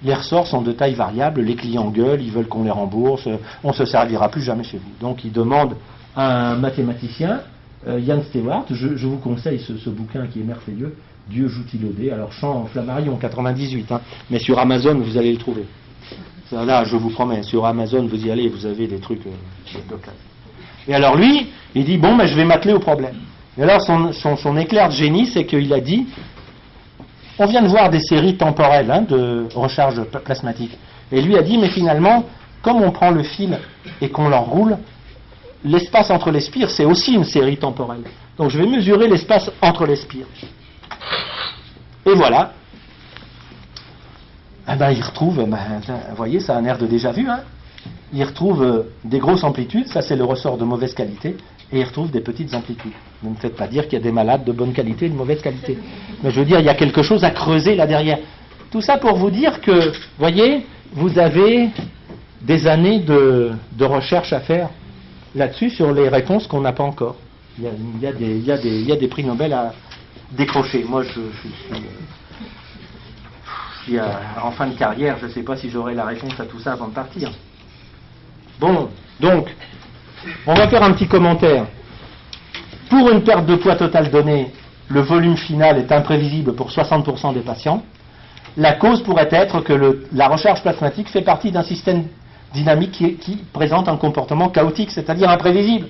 les ressorts sont de taille variable, les clients gueulent, ils veulent qu'on les rembourse, on ne se servira plus jamais chez vous. Donc ils demandent à un mathématicien, Ian Stewart, je vous conseille ce bouquin qui est merveilleux, Dieu joue-t-il au dé, alors chant Flammarion 98, mais sur Amazon vous allez le trouver. Ça, là je vous promets, sur Amazon vous y allez, vous avez des trucs d'occasion. Et alors lui, il dit, bon, je vais m'atteler au problème. Et alors son éclair de génie, c'est qu'il a dit, on vient de voir des séries temporelles de recharge plasmatique. Et lui a dit, mais finalement, comme on prend le fil et qu'on l'enroule, l'espace entre les spires, c'est aussi une série temporelle. Donc je vais mesurer l'espace entre les spires. Et voilà. Il retrouve, vous voyez, ça a un air de déjà vu, il retrouve des grosses amplitudes, ça c'est le ressort de mauvaise qualité, et il retrouve des petites amplitudes. Ne me faites pas dire qu'il y a des malades de bonne qualité et de mauvaise qualité. Mais je veux dire, il y a quelque chose à creuser là derrière. Tout ça pour vous dire que, voyez, vous avez des années de recherche à faire là-dessus sur les réponses qu'on n'a pas encore. Il y a des prix Nobel à décrocher. Moi, je suis en fin de carrière, je ne sais pas si j'aurai la réponse à tout ça avant de partir. Bon, donc, on va faire un petit commentaire. Pour une perte de poids totale donnée, le volume final est imprévisible pour 60% des patients. La cause pourrait être que la recharge plasmatique fait partie d'un système dynamique qui présente un comportement chaotique, c'est-à-dire imprévisible.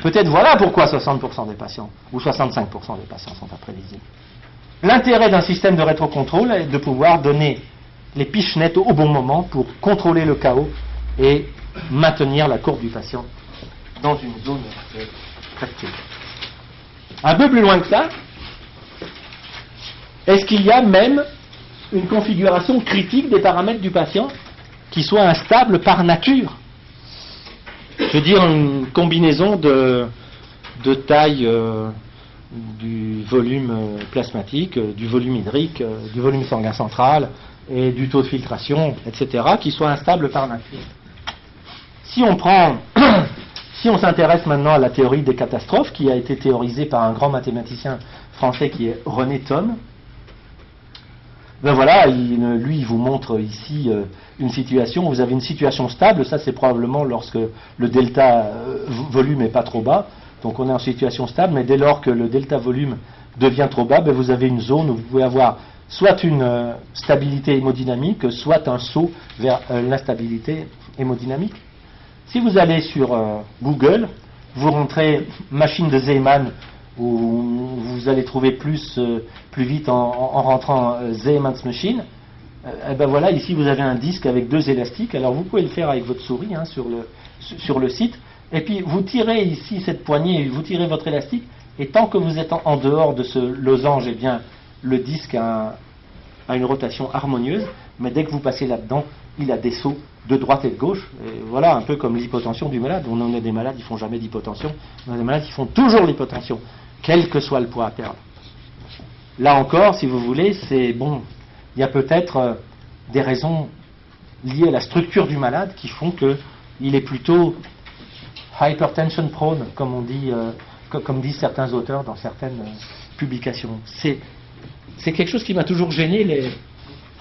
Peut-être voilà pourquoi 60% des patients, ou 65% des patients sont imprévisibles. L'intérêt d'un système de rétrocontrôle est de pouvoir donner les piches nettes au bon moment pour contrôler le chaos et maintenir la courbe du patient dans une zone presque. Un peu plus loin que ça, est-ce qu'il y a même une configuration critique des paramètres du patient qui soit instable par nature? Je veux dire une combinaison de taille du volume plasmatique, du volume hydrique, du volume sanguin central et du taux de filtration, etc., qui soit instable par nature. Si on s'intéresse maintenant à la théorie des catastrophes, qui a été théorisée par un grand mathématicien français qui est René Thom, voilà, lui il vous montre ici une situation, vous avez une situation stable, ça c'est probablement lorsque le delta volume n'est pas trop bas, donc on est en situation stable, mais dès lors que le delta volume devient trop bas, vous avez une zone où vous pouvez avoir soit une stabilité hémodynamique, soit un saut vers l'instabilité hémodynamique. Si vous allez sur Google, vous rentrez machine de Zeeman, où vous allez trouver plus vite en rentrant Zeeman's machine, voilà, ici vous avez un disque avec deux élastiques, alors vous pouvez le faire avec votre souris sur le site, et puis vous tirez ici cette poignée, vous tirez votre élastique, et tant que vous êtes en dehors de ce losange, le disque a une rotation harmonieuse, mais dès que vous passez là-dedans, il a des sauts de droite et de gauche, et voilà, un peu comme l'hypotension du malade. On en a des malades, ils font jamais d'hypotension, on a des malades qui font toujours l'hypotension, quel que soit le poids à perdre. Là encore, si vous voulez, c'est bon, il y a peut-être des raisons liées à la structure du malade qui font qu'il est plutôt hypertension prone, comme on dit, comme disent certains auteurs dans certaines publications. C'est quelque chose qui m'a toujours gêné, les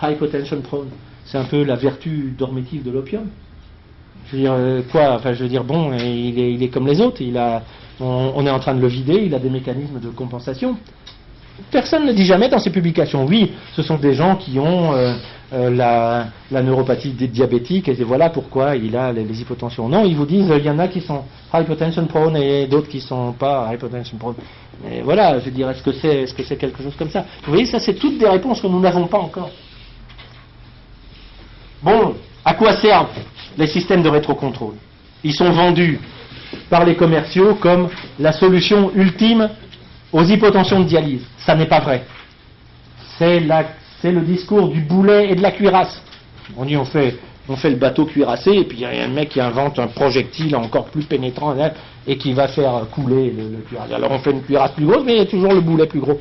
hypertension prone. C'est un peu la vertu dormitive de l'opium. Je veux dire, bon, il est comme les autres, on est en train de le vider, il a des mécanismes de compensation. Personne ne dit jamais dans ces publications, oui, ce sont des gens qui ont la neuropathie diabétique, et voilà pourquoi il a les hypotensions. Non, ils vous disent, il y en a qui sont hypertension prone et d'autres qui ne sont pas hypertension prone. Et voilà, je veux dire, est-ce que c'est quelque chose comme ça? Vous voyez, ça c'est toutes des réponses que nous n'avons pas encore. Bon, à quoi servent les systèmes de rétrocontrôle? Ils sont vendus par les commerciaux comme la solution ultime aux hypotensions de dialyse. Ça n'est pas vrai. C'est le discours du boulet et de la cuirasse. On dit on fait le bateau cuirassé et puis il y a un mec qui invente un projectile encore plus pénétrant et qui va faire couler le cuirasse. Alors on fait une cuirasse plus grosse, mais il y a toujours le boulet plus gros.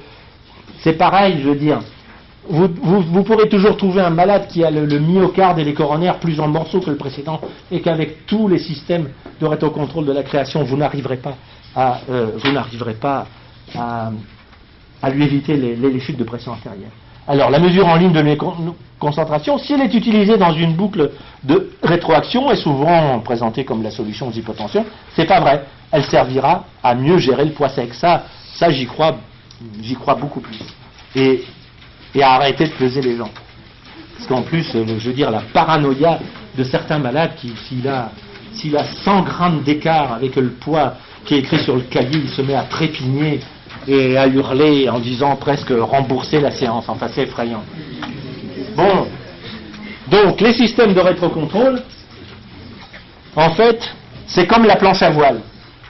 C'est pareil, je veux dire. Vous pourrez toujours trouver un malade qui a le myocarde et les coronaires plus en morceaux que le précédent et qu'avec tous les systèmes de rétrocontrôle de la création, vous n'arriverez pas à lui éviter les chutes de pression artérielle. Alors, la mesure en ligne de concentration, si elle est utilisée dans une boucle de rétroaction, est souvent présentée comme la solution aux hypotensions, c'est pas vrai. Elle servira à mieux gérer le poids sec. Ça j'y crois beaucoup plus. Et à arrêter de peser les gens. Parce qu'en plus, je veux dire, la paranoïa de certains malades qui s'il a s'il a 100 grammes d'écart avec le poids qui est écrit sur le cahier, il se met à trépigner et à hurler en disant presque rembourser la séance. Enfin, c'est effrayant. Bon, donc les systèmes de rétrocontrôle, en fait, c'est comme la planche à voile.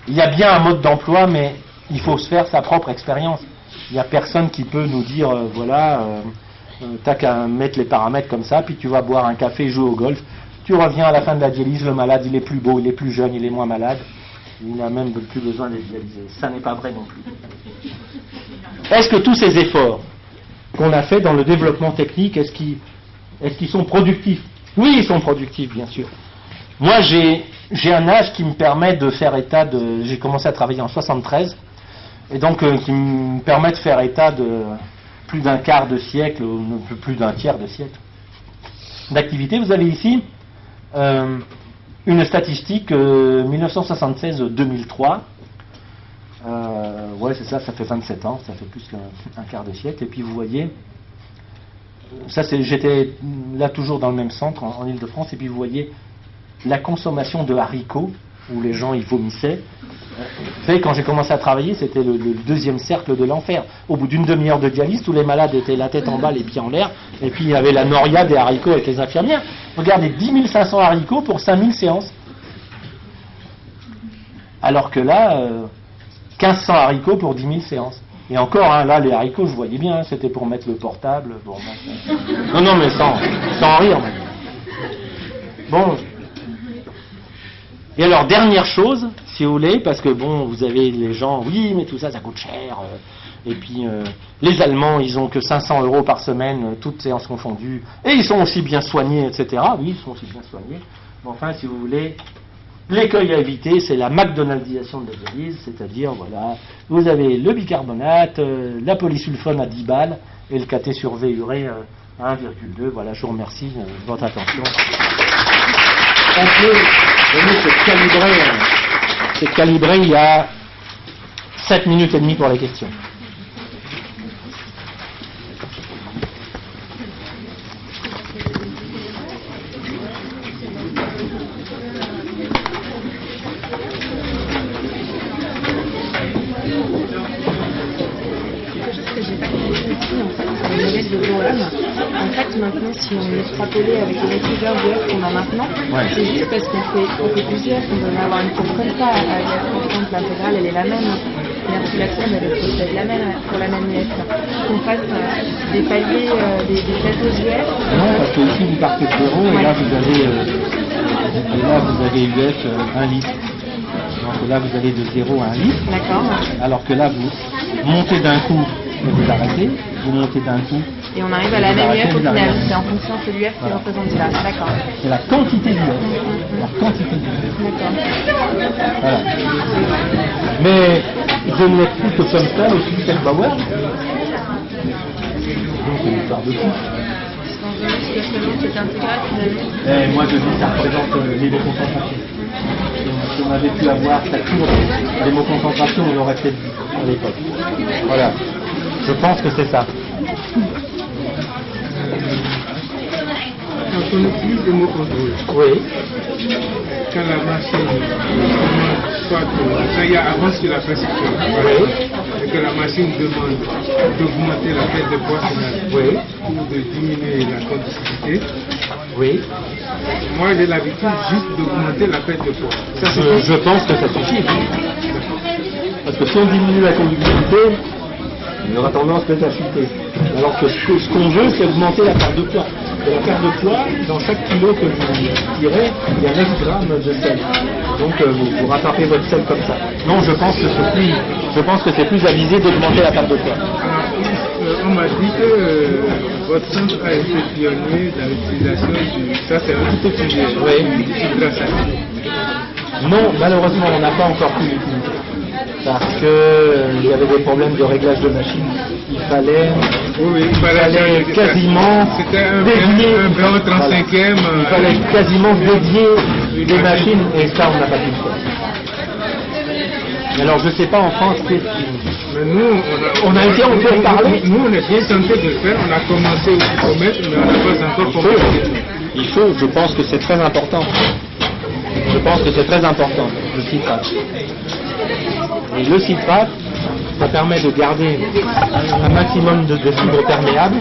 Il y a bien un mode d'emploi, mais il faut se faire sa propre expérience. Il n'y a personne qui peut nous dire, t'as qu'à mettre les paramètres comme ça, puis tu vas boire un café, jouer au golf. Tu reviens à la fin de la dialyse, le malade, il est plus beau, il est plus jeune, il est moins malade. Il n'a même plus besoin d'être dialysé. Ça n'est pas vrai non plus. Est-ce que tous ces efforts qu'on a fait dans le développement technique, est-ce qu'ils sont productifs? Oui, ils sont productifs, bien sûr. Moi, j'ai un âge qui me permet de faire état de... J'ai commencé à travailler en 73, et donc qui me permet de faire état de plus d'un quart de siècle, ou plus d'un tiers de siècle d'activité. Vous avez ici une statistique 1976-2003. Ouais, c'est ça, ça fait 27 ans, ça fait plus qu'un quart de siècle. Et puis vous voyez, ça j'étais là toujours dans le même centre, en Ile-de-France, et puis vous voyez la consommation de haricots, où les gens ils vomissaient. Vous savez, quand j'ai commencé à travailler, c'était le deuxième cercle de l'enfer. Au bout d'une demi-heure de dialyse, tous les malades étaient la tête en bas, les pieds en l'air, et puis il y avait la noria des haricots avec les infirmières. Regardez, 10 500 haricots pour 5000 séances. Alors que là, 1500 haricots pour 10 000 séances. Et encore, hein, là, les haricots, je voyais bien, hein, c'était pour mettre le portable. Bon, non, mais sans rire. Même. Bon. Et alors, dernière chose, si vous voulez, parce que bon, vous avez les gens, oui, mais tout ça, ça coûte cher. Et puis, les Allemands, ils ont que 500 € par semaine, toutes séances confondues. Et ils sont aussi bien soignés, etc. Oui, ils sont aussi bien soignés. Mais enfin, si vous voulez, l'écueil à éviter, c'est la McDonaldisation de la dialyse, c'est-à-dire, voilà, vous avez le bicarbonate, la polysulfone à 10 balles, et le KT sur V urée à 1,2. Voilà, je vous remercie de votre attention. On peut venir c'est calibré il y a 7 minutes et demie pour les questions. En fait, maintenant, si on extrapolait avec les rétriveurs d'heures qu'on a maintenant, ouais. C'est juste parce qu'on fait plusieurs, qu'on doit avoir une courbe comme ça, avec la constante, l'intégrale, elle est la même, l'articulation, elle est peut-être la même pour la même UF. Qu'on fasse des paliers, des plateaux UF. Non, parce que ici vous partez de 0, ouais. Et là vous avez UF 1 litre. Donc là vous allez de 0 à 1 litre. D'accord. Alors que là vous montez d'un coup et vous arrêtez, vous montez d'un coup. Et on arrive à la même UF au final, c'est en fonction de l'UF qui représente ça. D'accord. C'est la quantité d'UF. La quantité d'UF. D'accord. Voilà. Mais je ne l'explique que comme ça, le système Bauer. Donc c'est une histoire de tout. Et moi je dis ça représente l'hémoconcentration. Si on avait pu avoir cette courbe d'hémoconcentration, on l'aurait fait à l'époque. Voilà. Je pense que c'est ça. Quand on utilise le mot contrôle, oui. Quand la machine, soit quand il y a avance sur la prescription, oui. Et que la machine demande d'augmenter la perte de poids finale, oui. Ou de diminuer la conductivité, oui. Moi j'ai l'habitude juste d'augmenter la perte de poids. Ça, je pense que ça suffit. Parce que si on diminue la conductivité, il aura tendance peut-être à chuter. Alors que ce qu'on veut, c'est augmenter la perte de poids. Et la perte de poids, dans chaque kilo que vous tirez, il y a 9 grammes de sel. Donc vous rattrapez votre sel comme ça. Non, je pense que c'est plus avisé d'augmenter la perte de poids. On m'a dit que votre centre a été pionnier dans l'utilisation du... Ça c'est un tout petit sujet. Oui. Grâce à lui. Non, malheureusement, on n'a pas encore pu l'utiliser. Parce qu'il y avait des problèmes de réglage de machine. Il fallait quasiment dédier. Un 35e. Il fallait quasiment dédier des machines et ça, on n'a pas pu le faire. Alors, je ne sais pas en France qu'est-ce qui. Mais nous, on a été encore parlé. Nous, on est bien tenté de le faire. On a commencé au kilomètre, mais on n'a pas encore commencé. Il faut, je pense que c'est très important. Je pense que c'est très important, le citrate. Et le citrate, ça permet de garder un maximum de fibres perméables.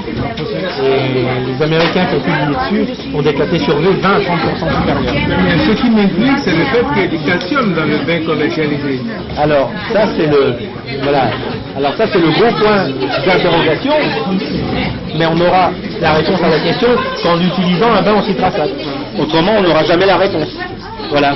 Et les Américains qui ont publié dessus ont déclaré sur V 20 à 30% supérieur. Mais ce qui m'intrigue, c'est le fait qu'il y ait du calcium dans le vin commercialisé. Alors, ça c'est le gros point d'interrogation, mais on aura la réponse à la question qu'en utilisant un bain en citrate. Autrement, on n'aura jamais la réponse. Voilà.